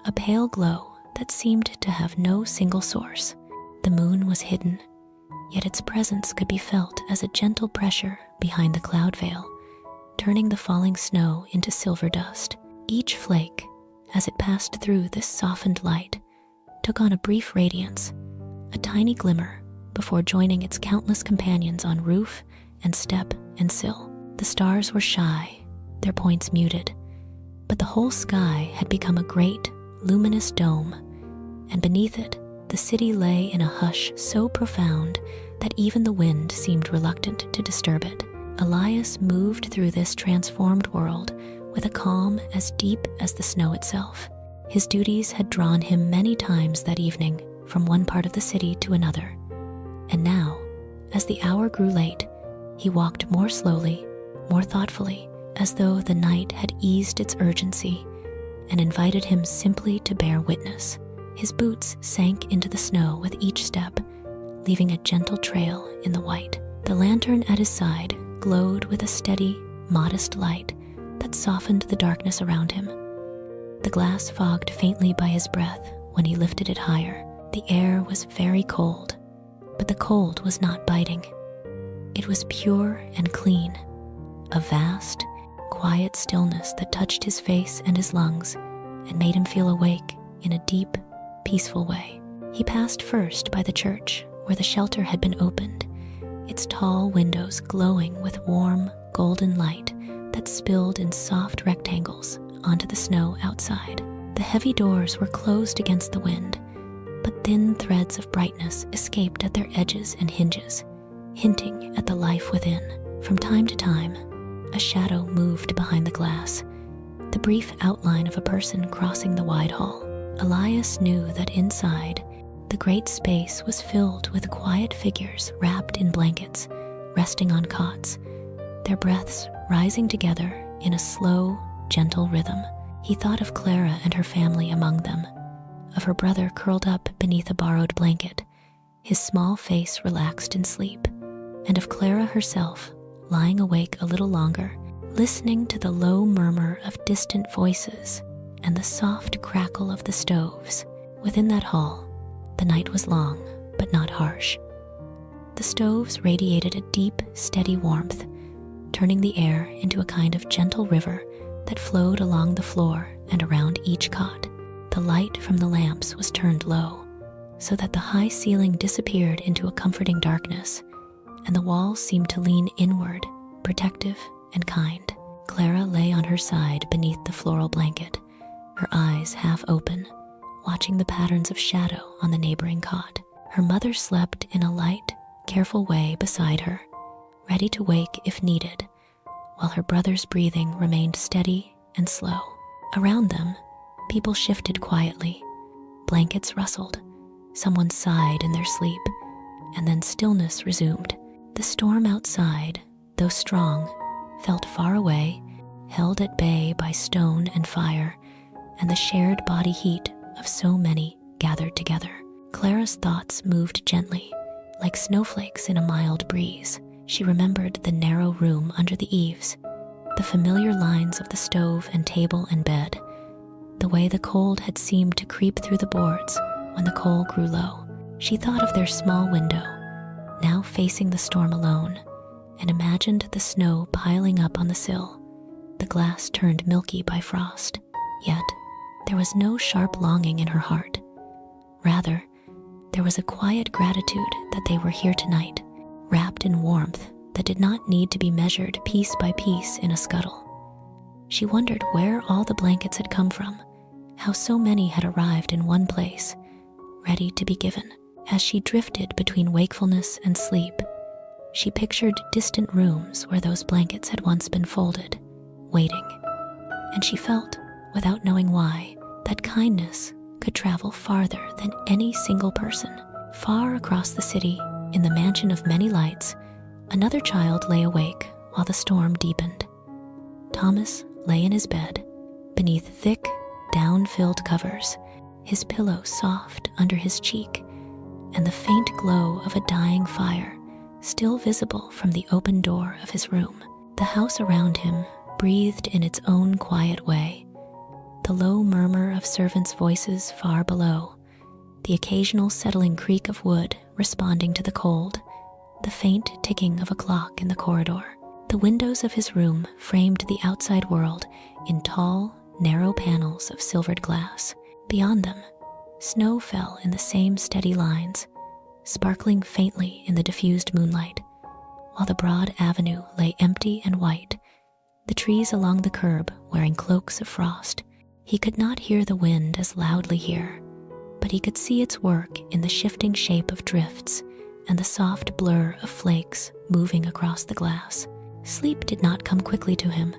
a pale glow that seemed to have no single source. The moon was hidden, yet its presence could be felt as a gentle pressure behind the cloud veil, turning the falling snow into silver dust. Each flake, as it passed through this softened light, took on a brief radiance, a tiny glimmer, before joining its countless companions on roof and step and sill. The stars were shy, their points muted, but the whole sky had become a great, luminous dome, and beneath it, the city lay in a hush so profound that even the wind seemed reluctant to disturb it. Elias moved through this transformed world with a calm as deep as the snow itself. His duties had drawn him many times that evening from one part of the city to another, and now, as the hour grew late, he walked more slowly, more thoughtfully, as though the night had eased its urgency and invited him simply to bear witness. His boots sank into the snow with each step, leaving a gentle trail in the white. The lantern at his side glowed with a steady, modest light that softened the darkness around him. The glass fogged faintly by his breath when he lifted it higher. The air was very cold, but the cold was not biting. It was pure and clean, a vast, quiet stillness that touched his face and his lungs and made him feel awake in a deep, peaceful way. He passed first by the church where the shelter had been opened, its tall windows glowing with warm, golden light that spilled in soft rectangles onto the snow outside. The heavy doors were closed against the wind, but thin threads of brightness escaped at their edges and hinges, hinting at the life within. From time to time, a shadow moved behind the glass, the brief outline of a person crossing the wide hall. Elias knew that inside, the great space was filled with quiet figures wrapped in blankets, resting on cots, their breaths rising together in a slow, gentle rhythm. He thought of Clara and her family among them, of her brother curled up beneath a borrowed blanket, his small face relaxed in sleep, and of Clara herself, lying awake a little longer, listening to the low murmur of distant voices and the soft crackle of the stoves. Within that hall, the night was long, but not harsh. The stoves radiated a deep, steady warmth, turning the air into a kind of gentle river that flowed along the floor and around each cot. The light from the lamps was turned low, so that the high ceiling disappeared into a comforting darkness, and the walls seemed to lean inward, protective and kind. Clara lay on her side beneath the floral blanket, her eyes half open, watching the patterns of shadow on the neighboring cot. Her mother slept in a light, careful way beside her, ready to wake if needed, while her brother's breathing remained steady and slow. Around them, people shifted quietly. Blankets rustled, someone sighed in their sleep, and then stillness resumed. The storm outside, though strong, felt far away, held at bay by stone and fire, and the shared body heat of so many gathered together. Clara's thoughts moved gently, like snowflakes in a mild breeze. She remembered the narrow room under the eaves, the familiar lines of the stove and table and bed, the way the cold had seemed to creep through the boards when the coal grew low. She thought of their small window, now facing the storm alone, and imagined the snow piling up on the sill, the glass turned milky by frost. Yet, there was no sharp longing in her heart. Rather, there was a quiet gratitude that they were here tonight, wrapped in warmth that did not need to be measured piece by piece in a scuttle. She wondered where all the blankets had come from, how so many had arrived in one place, ready to be given. As she drifted between wakefulness and sleep, she pictured distant rooms where those blankets had once been folded, waiting. And she felt, without knowing why, that kindness could travel farther than any single person. Far across the city, in the mansion of many lights, another child lay awake while the storm deepened. Thomas lay in his bed, beneath thick, down-filled covers, his pillow soft under his cheek, and the faint glow of a dying fire still visible from the open door of his room. The house around him breathed in its own quiet way, the low murmur of servants' voices far below, the occasional settling creak of wood responding to the cold, the faint ticking of a clock in the corridor. The windows of his room framed the outside world in tall, narrow panels of silvered glass. Beyond them, snow fell in the same steady lines, sparkling faintly in the diffused moonlight, while the broad avenue lay empty and white, the trees along the curb wearing cloaks of frost. He could not hear the wind as loudly here, but he could see its work in the shifting shape of drifts and the soft blur of flakes moving across the glass. Sleep did not come quickly to him,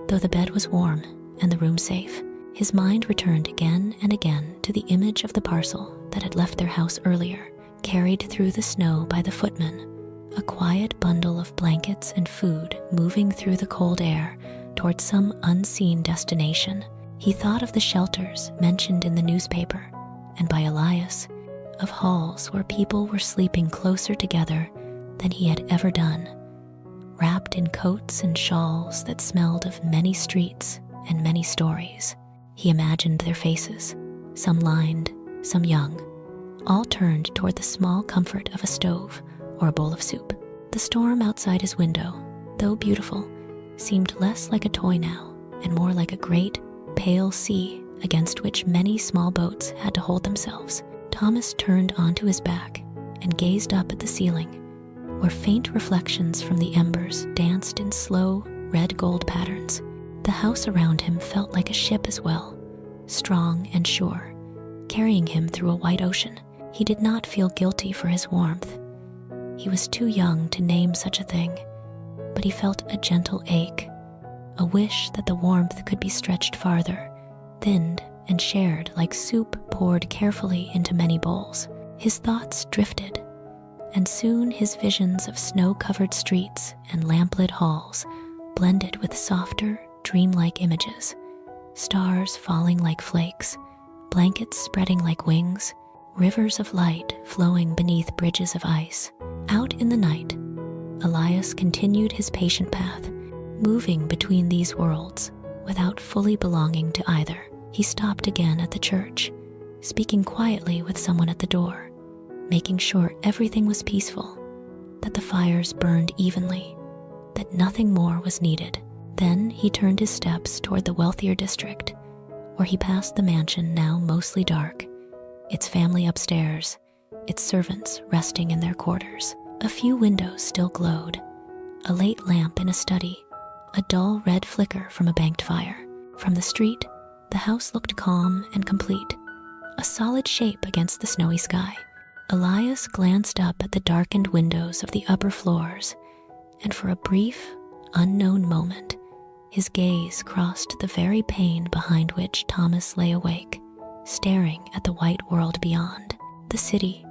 though the bed was warm and the room safe. His mind returned again and again to the image of the parcel that had left their house earlier, carried through the snow by the footman, a quiet bundle of blankets and food moving through the cold air toward some unseen destination. He thought of the shelters mentioned in the newspaper and by Elias, of halls where people were sleeping closer together than he had ever done, wrapped in coats and shawls that smelled of many streets and many stories. He imagined their faces, some lined, some young, all turned toward the small comfort of a stove or a bowl of soup. The storm outside his window, though beautiful, seemed less like a toy now and more like a great, pale sea against which many small boats had to hold themselves. Thomas turned onto his back and gazed up at the ceiling, where faint reflections from the embers danced in slow, red-gold patterns. The house around him felt like a ship as well, strong and sure, carrying him through a wide ocean. He did not feel guilty for his warmth. He was too young to name such a thing, but he felt a gentle ache, a wish that the warmth could be stretched farther, thinned and shared like soup poured carefully into many bowls. His thoughts drifted, and soon his visions of snow-covered streets and lamplit halls blended with softer, dreamlike images, stars falling like flakes, blankets spreading like wings, rivers of light flowing beneath bridges of ice. Out in the night, Elias continued his patient path, moving between these worlds without fully belonging to either. He stopped again at the church, speaking quietly with someone at the door, making sure everything was peaceful, that the fires burned evenly, that nothing more was needed. Then he turned his steps toward the wealthier district, where he passed the mansion now mostly dark, its family upstairs, its servants resting in their quarters. A few windows still glowed, a late lamp in a study, a dull red flicker from a banked fire. From the street, the house looked calm and complete, a solid shape against the snowy sky. Elias glanced up at the darkened windows of the upper floors, and for a brief, unknown moment, his gaze crossed the very pane behind which Thomas lay awake, staring at the white world beyond. The city,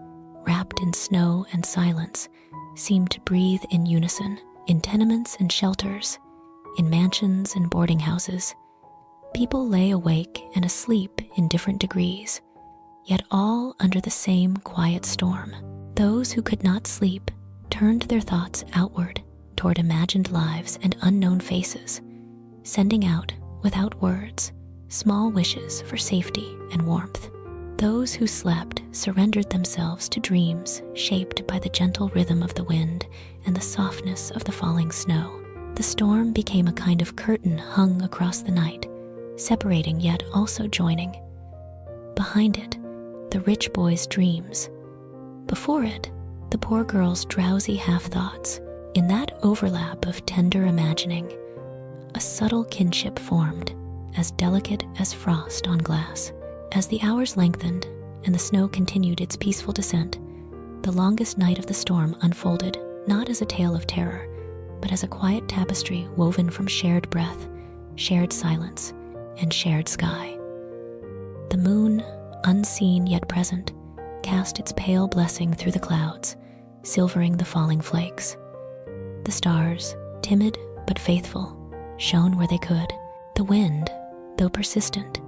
wrapped in snow and silence, seemed to breathe in unison. In tenements and shelters, in mansions and boarding houses, people lay awake and asleep in different degrees, yet all under the same quiet storm. Those who could not sleep turned their thoughts outward toward imagined lives and unknown faces, sending out, without words, small wishes for safety and warmth. Those who slept surrendered themselves to dreams shaped by the gentle rhythm of the wind and the softness of the falling snow. The storm became a kind of curtain hung across the night, separating yet also joining. Behind it, the rich boy's dreams. Before it, the poor girl's drowsy half-thoughts. In that overlap of tender imagining, a subtle kinship formed, as delicate as frost on glass. As the hours lengthened, and the snow continued its peaceful descent. The longest night of the storm unfolded not as a tale of terror, but as a quiet tapestry woven from shared breath, shared silence, and shared sky. The moon, unseen yet present, cast its pale blessing through the clouds, silvering the falling flakes. The stars, timid but faithful, shone where they could. The wind, though persistent,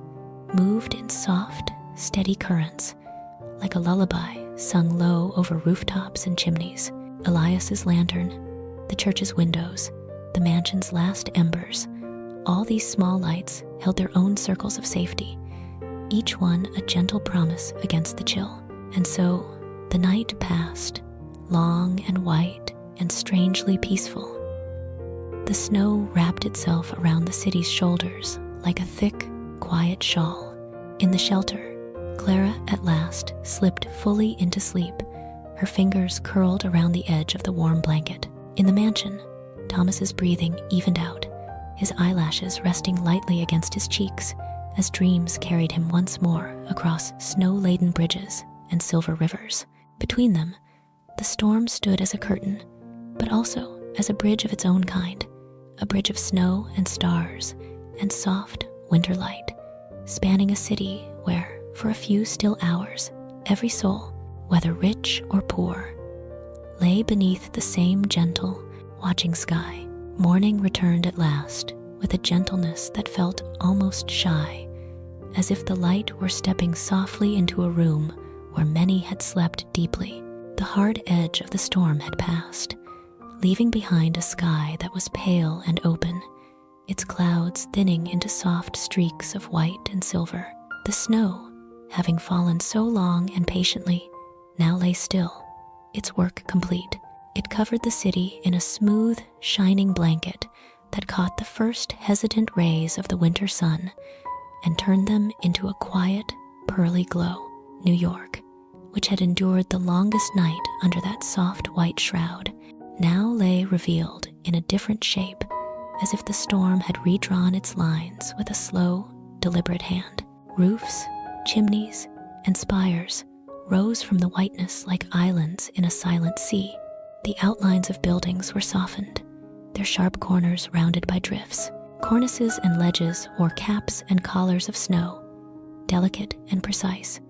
moved in soft, steady currents, like a lullaby sung low over rooftops and chimneys. Elias's lantern, the church's windows, the mansion's last embers, all these small lights held their own circles of safety, each one a gentle promise against the chill. And so the night passed, long and white and strangely peaceful. The snow wrapped itself around the city's shoulders like a thick, quiet shawl. In the shelter, Clara at last slipped fully into sleep, her fingers curled around the edge of the warm blanket. In the mansion, Thomas's breathing evened out, his eyelashes resting lightly against his cheeks as dreams carried him once more across snow-laden bridges and silver rivers. Between them, the storm stood as a curtain, but also as a bridge of its own kind, a bridge of snow and stars and soft winter light, spanning a city where, for a few still hours, every soul, whether rich or poor, lay beneath the same gentle, watching sky. Morning returned at last with a gentleness that felt almost shy, as if the light were stepping softly into a room where many had slept deeply. The hard edge of the storm had passed, leaving behind a sky that was pale and open, its clouds thinning into soft streaks of white and silver. The snow, having fallen so long and patiently, now lay still, its work complete. It covered the city in a smooth, shining blanket that caught the first hesitant rays of the winter sun and turned them into a quiet, pearly glow. New York, which had endured the longest night under that soft white shroud, now lay revealed in a different shape, as if the storm had redrawn its lines with a slow, deliberate hand. Roofs, chimneys, and spires rose from the whiteness like islands in a silent sea. The outlines of buildings were softened, their sharp corners rounded by drifts. Cornices and ledges wore caps and collars of snow, delicate and precise,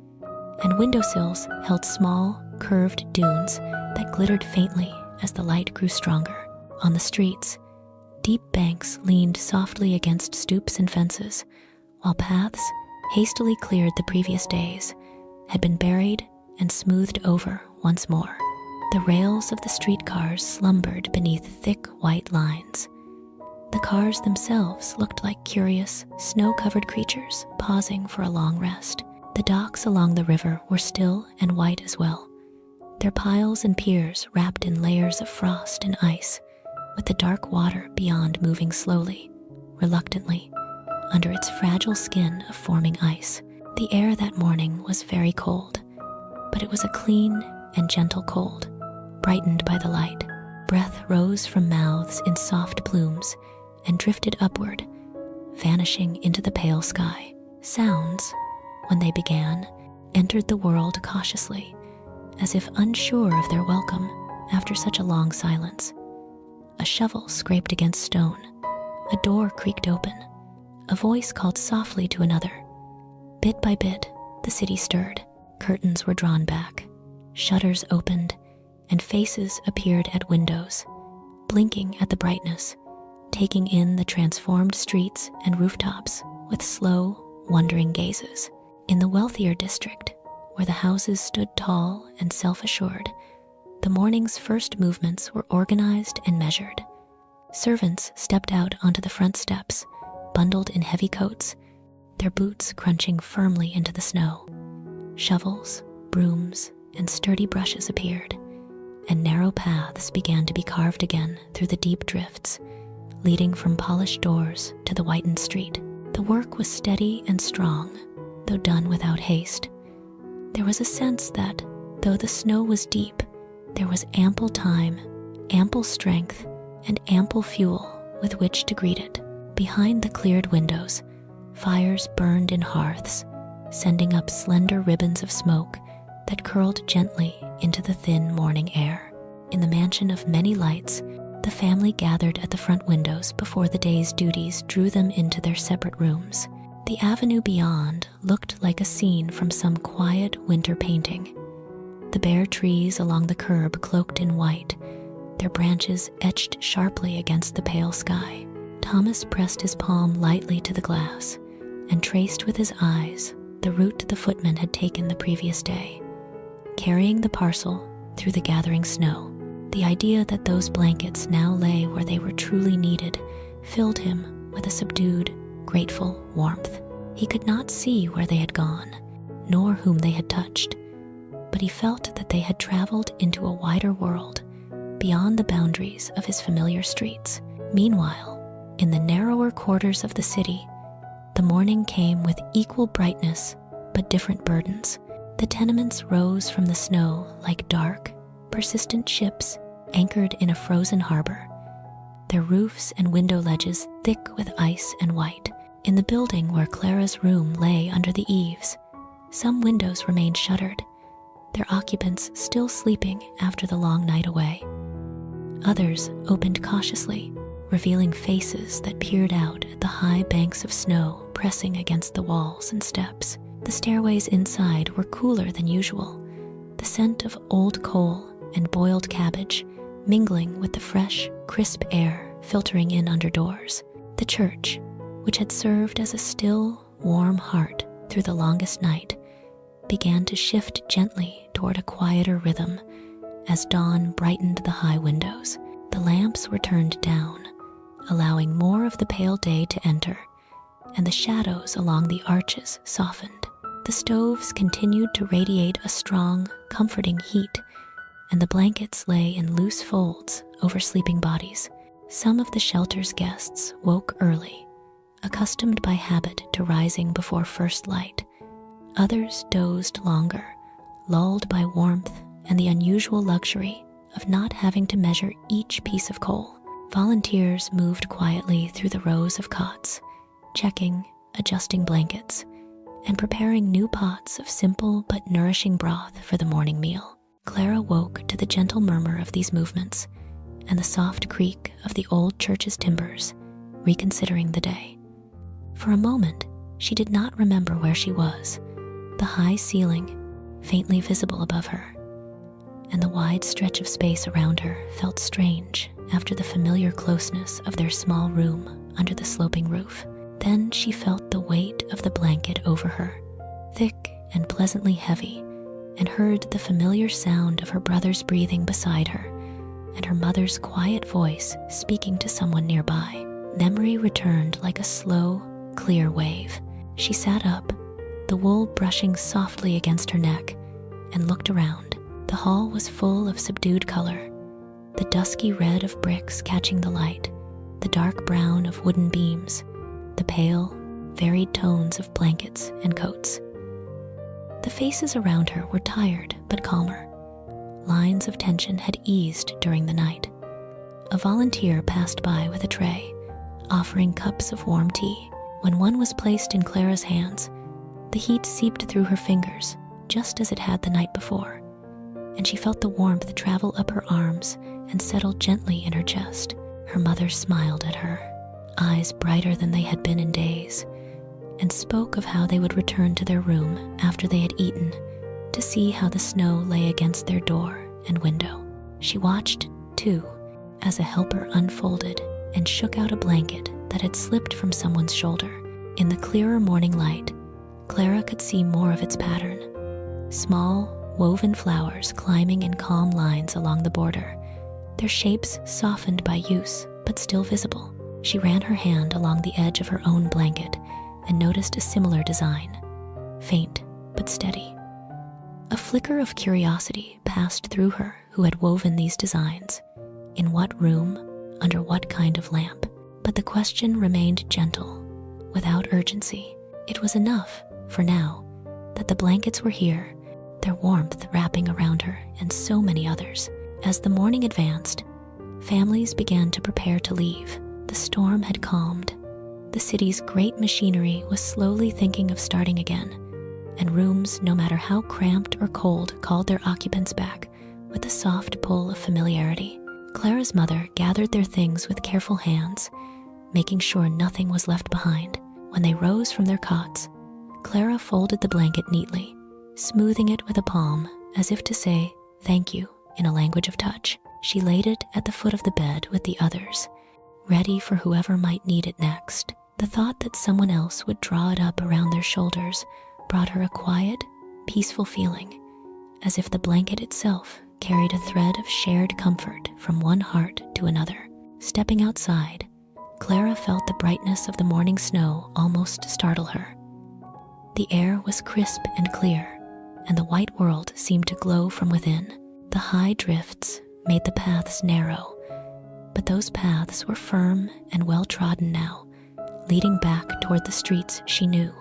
and windowsills held small, curved dunes that glittered faintly as the light grew stronger. On the streets, deep banks leaned softly against stoops and fences, while paths, hastily cleared the previous days, had been buried and smoothed over once more. The rails of the streetcars slumbered beneath thick white lines. The cars themselves looked like curious, snow-covered creatures pausing for a long rest. The docks along the river were still and white as well, their piles and piers wrapped in layers of frost and ice, with the dark water beyond moving slowly, reluctantly, under its fragile skin of forming ice. The air that morning was very cold, but it was a clean and gentle cold, brightened by the light. Breath rose from mouths in soft plumes and drifted upward, vanishing into the pale sky. Sounds, when they began, entered the world cautiously, as if unsure of their welcome after such a long silence. A shovel scraped against stone, a door creaked open, a voice called softly to another. Bit by bit, the city stirred. Curtains were drawn back, shutters opened, and faces appeared at windows, blinking at the brightness, taking in the transformed streets and rooftops with slow, wondering gazes. In the wealthier district, where the houses stood tall and self-assured, the morning's first movements were organized and measured. Servants stepped out onto the front steps, bundled in heavy coats, their boots crunching firmly into the snow. Shovels, brooms, and sturdy brushes appeared, and narrow paths began to be carved again through the deep drifts, leading from polished doors to the whitened street. The work was steady and strong, though done without haste. There was a sense that, though the snow was deep, there was ample time, ample strength, and ample fuel with which to greet it. Behind the cleared windows, fires burned in hearths, sending up slender ribbons of smoke that curled gently into the thin morning air. In the mansion of many lights, the family gathered at the front windows before the day's duties drew them into their separate rooms. The avenue beyond looked like a scene from some quiet winter painting. The bare trees along the curb cloaked in white, their branches etched sharply against the pale sky. Thomas pressed his palm lightly to the glass and traced with his eyes the route the footman had taken the previous day, carrying the parcel through the gathering snow. The idea that those blankets now lay where they were truly needed filled him with a subdued, grateful warmth. He could not see where they had gone, nor whom they had touched, but he felt that they had traveled into a wider world, beyond the boundaries of his familiar streets. Meanwhile, in the narrower quarters of the city, the morning came with equal brightness but different burdens. The tenements rose from the snow like dark, persistent ships anchored in a frozen harbor, their roofs and window ledges thick with ice and white. In the building where Clara's room lay under the eaves, some windows remained shuttered, their occupants still sleeping after the long night away. Others opened cautiously, revealing faces that peered out at the high banks of snow pressing against the walls and steps. The stairways inside were cooler than usual, the scent of old coal and boiled cabbage mingling with the fresh, crisp air filtering in under doors. The church, which had served as a still, warm heart through the longest night, began to shift gently toward a quieter rhythm as dawn brightened the high windows. The lamps were turned down, allowing more of the pale day to enter, and the shadows along the arches softened. The stoves continued to radiate a strong, comforting heat, and the blankets lay in loose folds over sleeping bodies. Some of the shelter's guests woke early, accustomed by habit to rising before first light. Others dozed longer, lulled by warmth and the unusual luxury of not having to measure each piece of coal. Volunteers moved quietly through the rows of cots, checking, adjusting blankets, and preparing new pots of simple but nourishing broth for the morning meal. Clara woke to the gentle murmur of these movements and the soft creak of the old church's timbers, reconsidering the day. For a moment, she did not remember where she was, the high ceiling faintly visible above her, and the wide stretch of space around her felt strange after the familiar closeness of their small room under the sloping roof. Then she felt the weight of the blanket over her, thick and pleasantly heavy, and heard the familiar sound of her brother's breathing beside her and her mother's quiet voice speaking to someone nearby. Memory returned like a slow, clear wave. She sat up, the wool brushing softly against her neck, and looked around. The hall was full of subdued color, the dusky red of bricks catching the light, the dark brown of wooden beams, the pale, varied tones of blankets and coats. The faces around her were tired but calmer. Lines of tension had eased during the night. A volunteer passed by with a tray, offering cups of warm tea. When one was placed in Clara's hands, the heat seeped through her fingers, just as it had the night before, and she felt the warmth travel up her arms and settle gently in her chest. Her mother smiled at her, eyes brighter than they had been in days, and spoke of how they would return to their room after they had eaten to see how the snow lay against their door and window. She watched, too, as a helper unfolded and shook out a blanket that had slipped from someone's shoulder. In the clearer morning light, Clara could see more of its pattern. Small, woven flowers climbing in calm lines along the border, their shapes softened by use but still visible. She ran her hand along the edge of her own blanket and noticed a similar design, faint but steady. A flicker of curiosity passed through her who had woven these designs. In what room, under what kind of lamp? But the question remained gentle, without urgency. It was enough, for now, that the blankets were here, their warmth wrapping around her and so many others. As the morning advanced, families began to prepare to leave. The storm had calmed. The city's great machinery was slowly thinking of starting again, and rooms, no matter how cramped or cold, called their occupants back with a soft pull of familiarity. Clara's mother gathered their things with careful hands, making sure nothing was left behind. When they rose from their cots, Clara folded the blanket neatly, smoothing it with a palm as if to say thank you in a language of touch. She laid it at the foot of the bed with the others, ready for whoever might need it next. The thought that someone else would draw it up around their shoulders brought her a quiet, peaceful feeling, as if the blanket itself carried a thread of shared comfort from one heart to another. Stepping outside, Clara felt the brightness of the morning snow almost startle her. The air was crisp and clear, and the white world seemed to glow from within. The high drifts made the paths narrow, but those paths were firm and well-trodden now, leading back toward the streets she knew.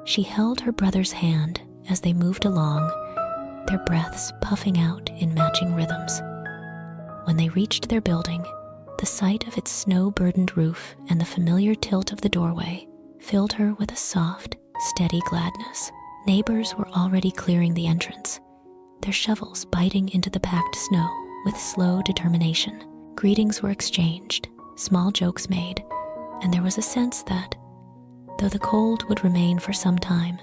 She held her brother's hand as they moved along, their breaths puffing out in matching rhythms. When they reached their building, the sight of its snow-burdened roof and the familiar tilt of the doorway filled her with a soft, steady gladness. Neighbors were already clearing the entrance, their shovels biting into the packed snow with slow determination. Greetings were exchanged, small jokes made, and there was a sense that, though the cold would remain for some time,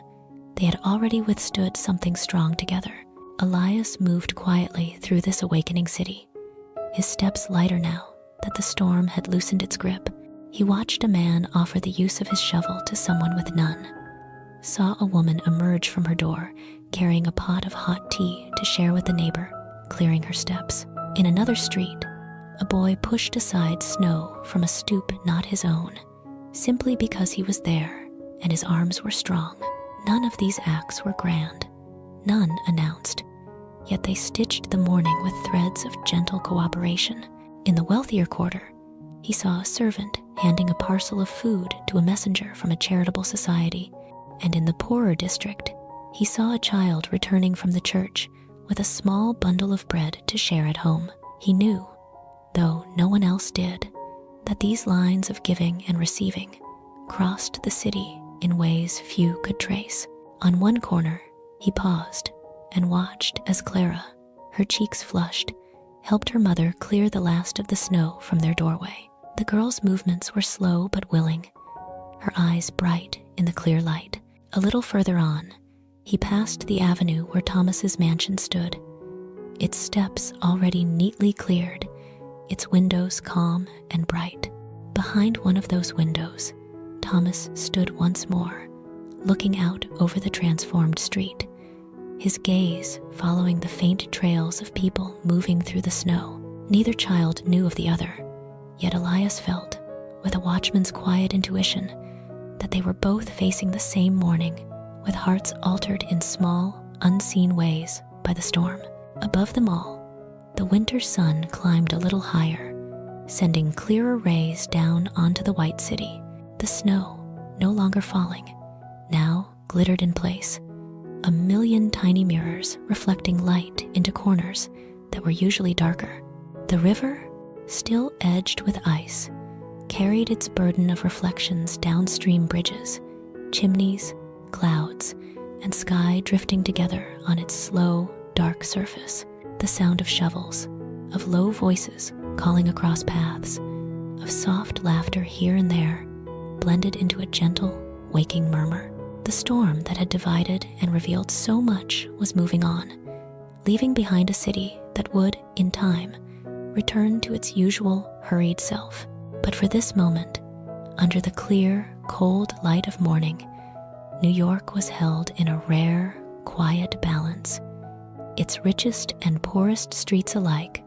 they had already withstood something strong together. Elias moved quietly through this awakening city, his steps lighter now that the storm had loosened its grip. He watched a man offer the use of his shovel to someone with none, saw a woman emerge from her door carrying a pot of hot tea to share with a neighbor, clearing her steps. In another street, a boy pushed aside snow from a stoop not his own, simply because he was there and his arms were strong. None of these acts were grand, none announced, yet they stitched the morning with threads of gentle cooperation. In the wealthier quarter, he saw a servant handing a parcel of food to a messenger from a charitable society, and in the poorer district, he saw a child returning from the church with a small bundle of bread to share at home. He knew, though no one else did, that these lines of giving and receiving crossed the city in ways few could trace. On one corner, he paused and watched as Clara, her cheeks flushed, helped her mother clear the last of the snow from their doorway. The girl's movements were slow but willing, her eyes bright in the clear light. A little further on, he passed the avenue where Thomas's mansion stood, its steps already neatly cleared, its windows calm and bright. Behind one of those windows, Thomas stood once more, looking out over the transformed street, his gaze following the faint trails of people moving through the snow. Neither child knew of the other, yet Elias felt, with a watchman's quiet intuition, that they were both facing the same morning, with hearts altered in small, unseen ways by the storm. Above them all, the winter sun climbed a little higher, sending clearer rays down onto the white city. The snow, no longer falling, now glittered in place, a million tiny mirrors reflecting light into corners that were usually darker. The river, still edged with ice, carried its burden of reflections downstream bridges, chimneys, clouds, and sky drifting together on its slow, dark surface. The sound of shovels, of low voices calling across paths, of soft laughter here and there, blended into a gentle, waking murmur. The storm that had divided and revealed so much was moving on, leaving behind a city that would, in time, return to its usual hurried self. But for this moment, under the clear, cold light of morning, New York was held in a rare, quiet balance, its richest and poorest streets alike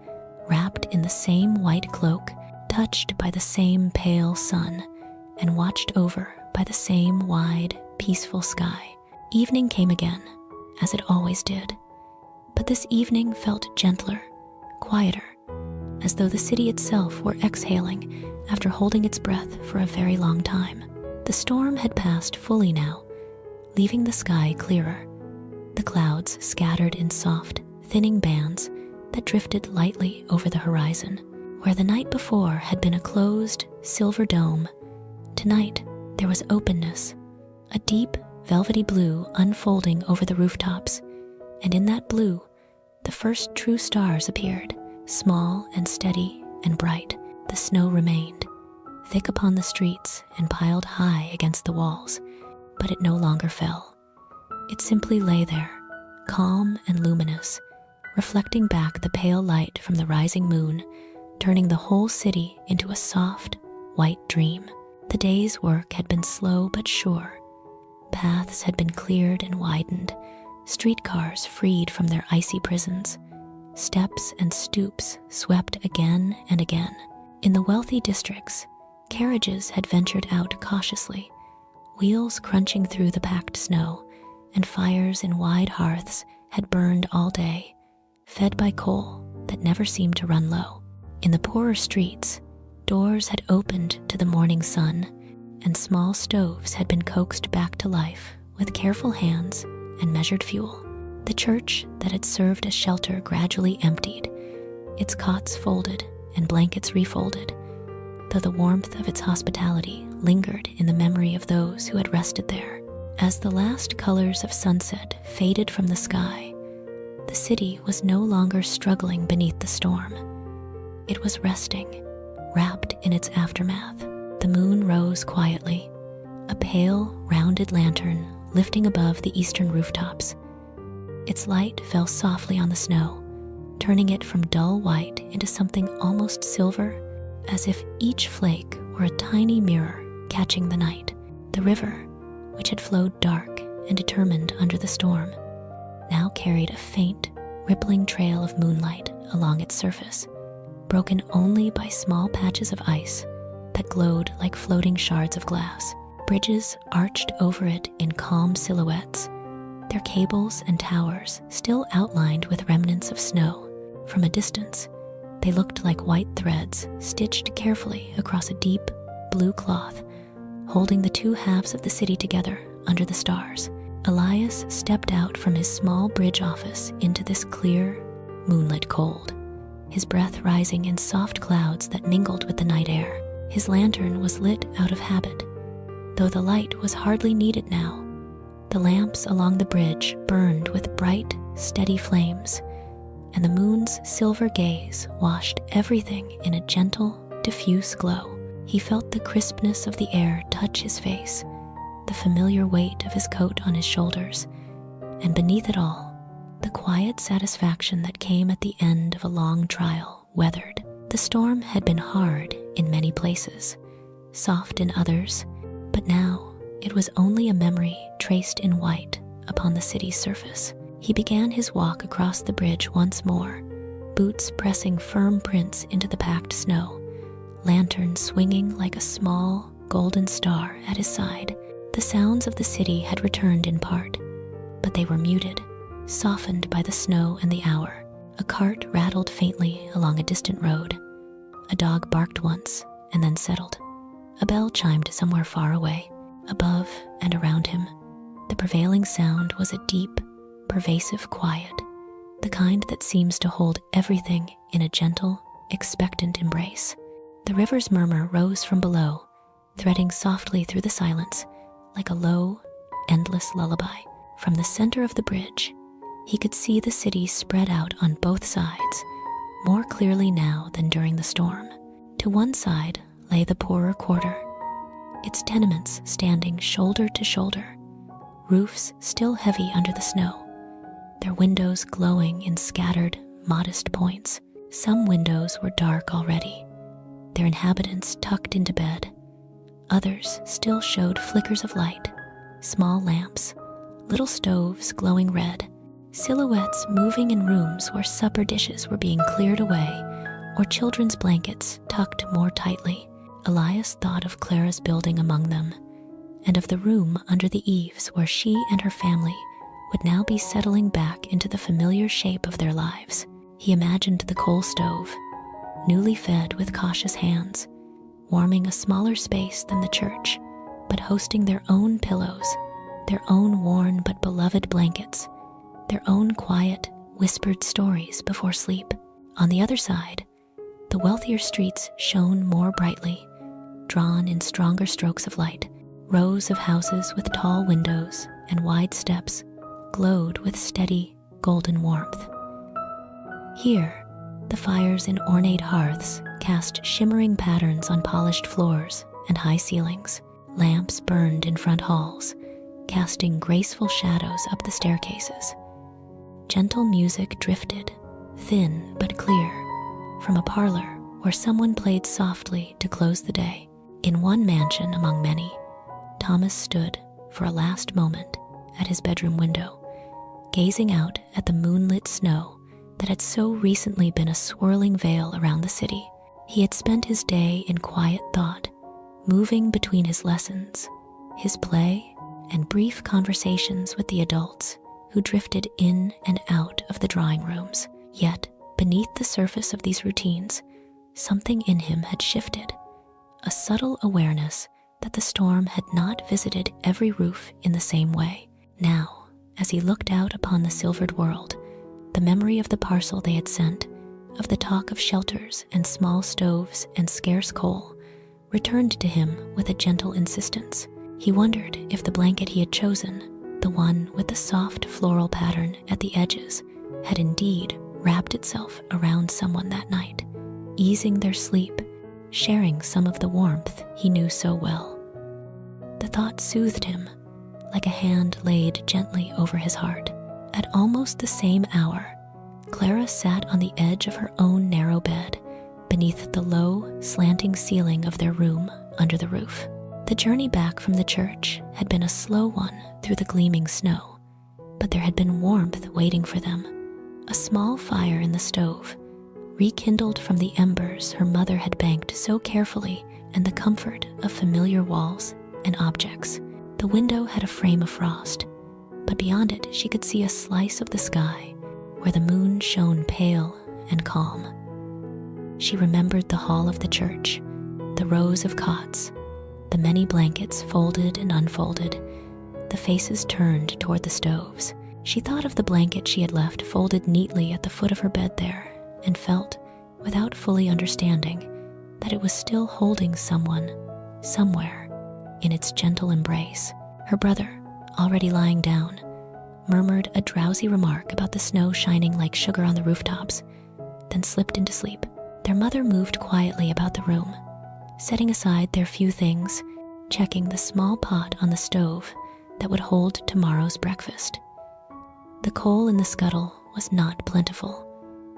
wrapped in the same white cloak, touched by the same pale sun, and watched over by the same wide, peaceful sky. Evening came again, as it always did, but this evening felt gentler, quieter, as though the city itself were exhaling after holding its breath for a very long time. The storm had passed fully now, leaving the sky clearer, the clouds scattered in soft, thinning bands that drifted lightly over the horizon. Where the night before had been a closed, silver dome, tonight there was openness, a deep, velvety blue unfolding over the rooftops, and in that blue, the first true stars appeared, small and steady and bright. The snow remained, thick upon the streets and piled high against the walls, but it no longer fell. It simply lay there, calm and luminous, reflecting back the pale light from the rising moon, turning the whole city into a soft, white dream. The day's work had been slow but sure. Paths had been cleared and widened, streetcars freed from their icy prisons, steps and stoops swept again and again. In the wealthy districts, carriages had ventured out cautiously, wheels crunching through the packed snow, and fires in wide hearths had burned all day, fed by coal that never seemed to run low. In the poorer streets, doors had opened to the morning sun, and small stoves had been coaxed back to life with careful hands and measured fuel. The church that had served as shelter gradually emptied, its cots folded and blankets refolded, though the warmth of its hospitality lingered in the memory of those who had rested there. As the last colors of sunset faded from the sky, the city was no longer struggling beneath the storm. It was resting, wrapped in its aftermath. The moon rose quietly, a pale, rounded lantern lifting above the eastern rooftops. Its light fell softly on the snow, turning it from dull white into something almost silver, as if each flake were a tiny mirror catching the night. The river, which had flowed dark and determined under the storm, now carried a faint, rippling trail of moonlight along its surface, broken only by small patches of ice that glowed like floating shards of glass. Bridges arched over it in calm silhouettes, their cables and towers still outlined with remnants of snow. From a distance, they looked like white threads stitched carefully across a deep, blue cloth, holding the two halves of the city together under the stars. Elias stepped out from his small bridge office into this clear, moonlit cold, his breath rising in soft clouds that mingled with the night air. His lantern was lit out of habit, though the light was hardly needed now. The lamps along the bridge burned with bright, steady flames, and the moon's silver gaze washed everything in a gentle, diffuse glow. He felt the crispness of the air touch his face, the familiar weight of his coat on his shoulders, and beneath it all, the quiet satisfaction that came at the end of a long trial weathered. The storm had been hard in many places, soft in others, but now it was only a memory traced in white upon the city's surface. He began his walk across the bridge once more, boots pressing firm prints into the packed snow, lantern swinging like a small, golden star at his side. The sounds of the city had returned in part, but they were muted, softened by the snow and the hour. A cart rattled faintly along a distant road. A dog barked once and then settled. A bell chimed somewhere far away. Above and around him, the prevailing sound was a deep, pervasive quiet, the kind that seems to hold everything in a gentle, expectant embrace. The river's murmur rose from below, threading softly through the silence like a low, endless lullaby. From the center of the bridge, he could see the city spread out on both sides, more clearly now than during the storm. To one side lay the poorer quarter, its tenements standing shoulder to shoulder, roofs still heavy under the snow, their windows glowing in scattered, modest points. Some windows were dark already, their inhabitants tucked into bed. Others still showed flickers of light, small lamps, little stoves glowing red, silhouettes moving in rooms where supper dishes were being cleared away or children's blankets tucked more tightly. Elias thought of Clara's building among them, and of the room under the eaves where she and her family would now be settling back into the familiar shape of their lives. He imagined the coal stove, newly fed with cautious hands, warming a smaller space than the church, but hosting their own pillows, their own worn but beloved blankets, their own quiet, whispered stories before sleep. On the other side, the wealthier streets shone more brightly, drawn in stronger strokes of light, rows of houses with tall windows and wide steps glowed with steady, golden warmth. Here, the fires in ornate hearths cast shimmering patterns on polished floors and high ceilings. Lamps burned in front halls, casting graceful shadows up the staircases. Gentle music drifted, thin but clear, from a parlor where someone played softly to close the day. In one mansion among many, Thomas stood for a last moment at his bedroom window, gazing out at the moonlit snow that had so recently been a swirling veil around the city. He had spent his day in quiet thought, moving between his lessons, his play, and brief conversations with the adults who drifted in and out of the drawing rooms. Yet, beneath the surface of these routines, something in him had shifted, a subtle awareness that the storm had not visited every roof in the same way. Now, as he looked out upon the silvered world, the memory of the parcel they had sent, of the talk of shelters and small stoves and scarce coal, returned to him with a gentle insistence. He wondered if the blanket he had chosen, the one with the soft floral pattern at the edges, had indeed wrapped itself around someone that night, easing their sleep, sharing some of the warmth he knew so well. The thought soothed him, like a hand laid gently over his heart. At almost the same hour, Clara sat on the edge of her own narrow bed, beneath the low, slanting ceiling of their room under the roof. The journey back from the church had been a slow one through the gleaming snow, but there had been warmth waiting for them. A small fire in the stove, rekindled from the embers her mother had banked so carefully, and the comfort of familiar walls and objects. The window had a frame of frost, but beyond it she could see a slice of the sky where the moon shone pale and calm. She remembered the hall of the church, the rows of cots, the many blankets folded and unfolded, the faces turned toward the stoves. She thought of the blanket she had left folded neatly at the foot of her bed there, and felt, without fully understanding, that it was still holding someone, somewhere, in its gentle embrace. Her brother, already lying down, murmured a drowsy remark about the snow shining like sugar on the rooftops, then slipped into sleep. Their mother moved quietly about the room, setting aside their few things, checking the small pot on the stove that would hold tomorrow's breakfast. The coal in the scuttle was not plentiful,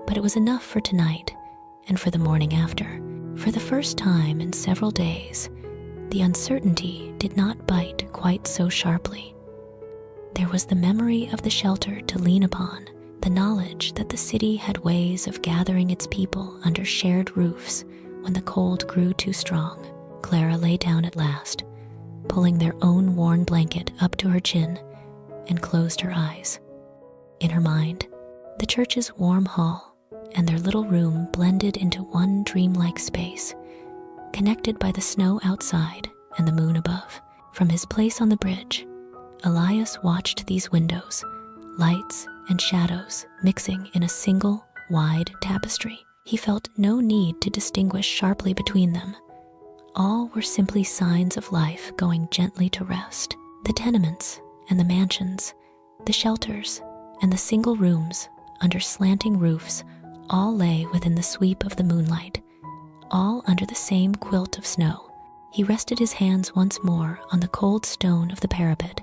but it was enough for tonight and for the morning after. For the first time in several days, the uncertainty did not bite quite so sharply. There was the memory of the shelter to lean upon, the knowledge that the city had ways of gathering its people under shared roofs when the cold grew too strong. Clara lay down at last, pulling their own worn blanket up to her chin, and closed her eyes. In her mind, the church's warm hall and their little room blended into one dreamlike space, connected by the snow outside and the moon above. From his place on the bridge, Elias watched these windows, lights and shadows mixing in a single, wide tapestry. He felt no need to distinguish sharply between them. All were simply signs of life going gently to rest. The tenements and the mansions, the shelters and the single rooms under slanting roofs all lay within the sweep of the moonlight, all under the same quilt of snow. He rested his hands once more on the cold stone of the parapet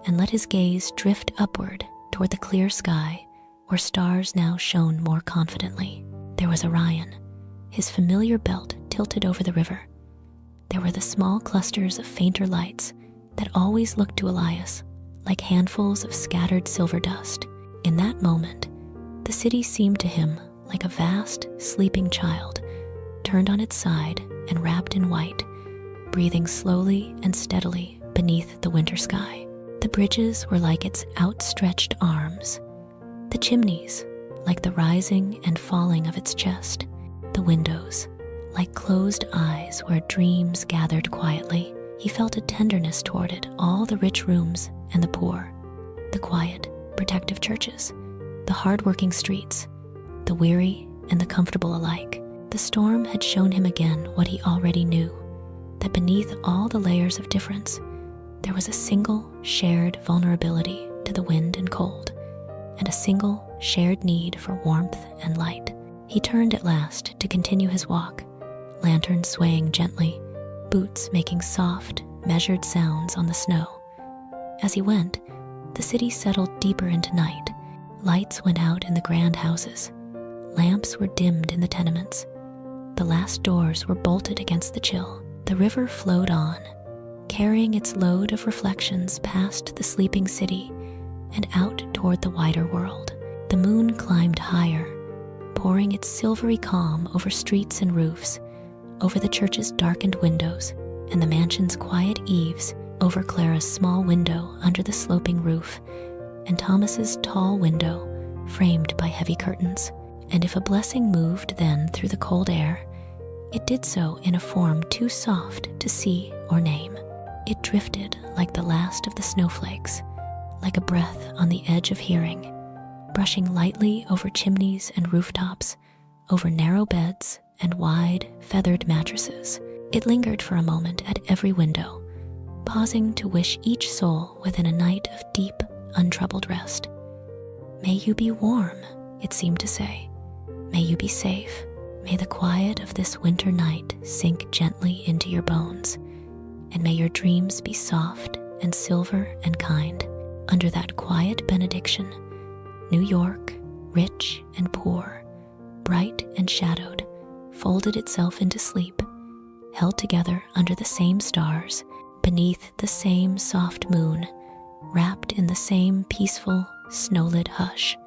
and let his gaze drift upward toward the clear sky where stars now shone more confidently. There was Orion, his familiar belt tilted over the river. There were the small clusters of fainter lights that always looked to Elias like handfuls of scattered silver dust. In that moment, the city seemed to him like a vast, sleeping child, turned on its side and wrapped in white, breathing slowly and steadily beneath the winter sky. The bridges were like its outstretched arms, the chimneys like the rising and falling of its chest, the windows like closed eyes where dreams gathered quietly. He felt a tenderness toward it, all the rich rooms and the poor, the quiet, protective churches, the hard-working streets, the weary and the comfortable alike. The storm had shown him again what he already knew, that beneath all the layers of difference, There was a single shared vulnerability to the wind and cold, and a single shared need for warmth and light. He turned at last to continue his walk, lantern swaying gently, boots making soft, measured sounds on the snow. As he went, the city settled deeper into night. Lights went out in the grand houses. Lamps were dimmed in the tenements. The last doors were bolted against the chill. The river flowed on, carrying its load of reflections past the sleeping city and out toward the wider world. The moon climbed higher, pouring its silvery calm over streets and roofs, over the church's darkened windows and the mansion's quiet eaves, over Clara's small window under the sloping roof and Thomas's tall window framed by heavy curtains. And if a blessing moved then through the cold air, it did so in a form too soft to see or name. It drifted like the last of the snowflakes, like a breath on the edge of hearing, brushing lightly over chimneys and rooftops, over narrow beds and wide, feathered mattresses. It lingered for a moment at every window, pausing to wish each soul within a night of deep, untroubled rest. May you be warm, it seemed to say. May you be safe. May the quiet of this winter night sink gently into your bones, and may your dreams be soft and silver and kind. Under that quiet benediction, New York, rich and poor, bright and shadowed, folded itself into sleep, held together under the same stars, beneath the same soft moon, wrapped in the same peaceful, snowlit hush.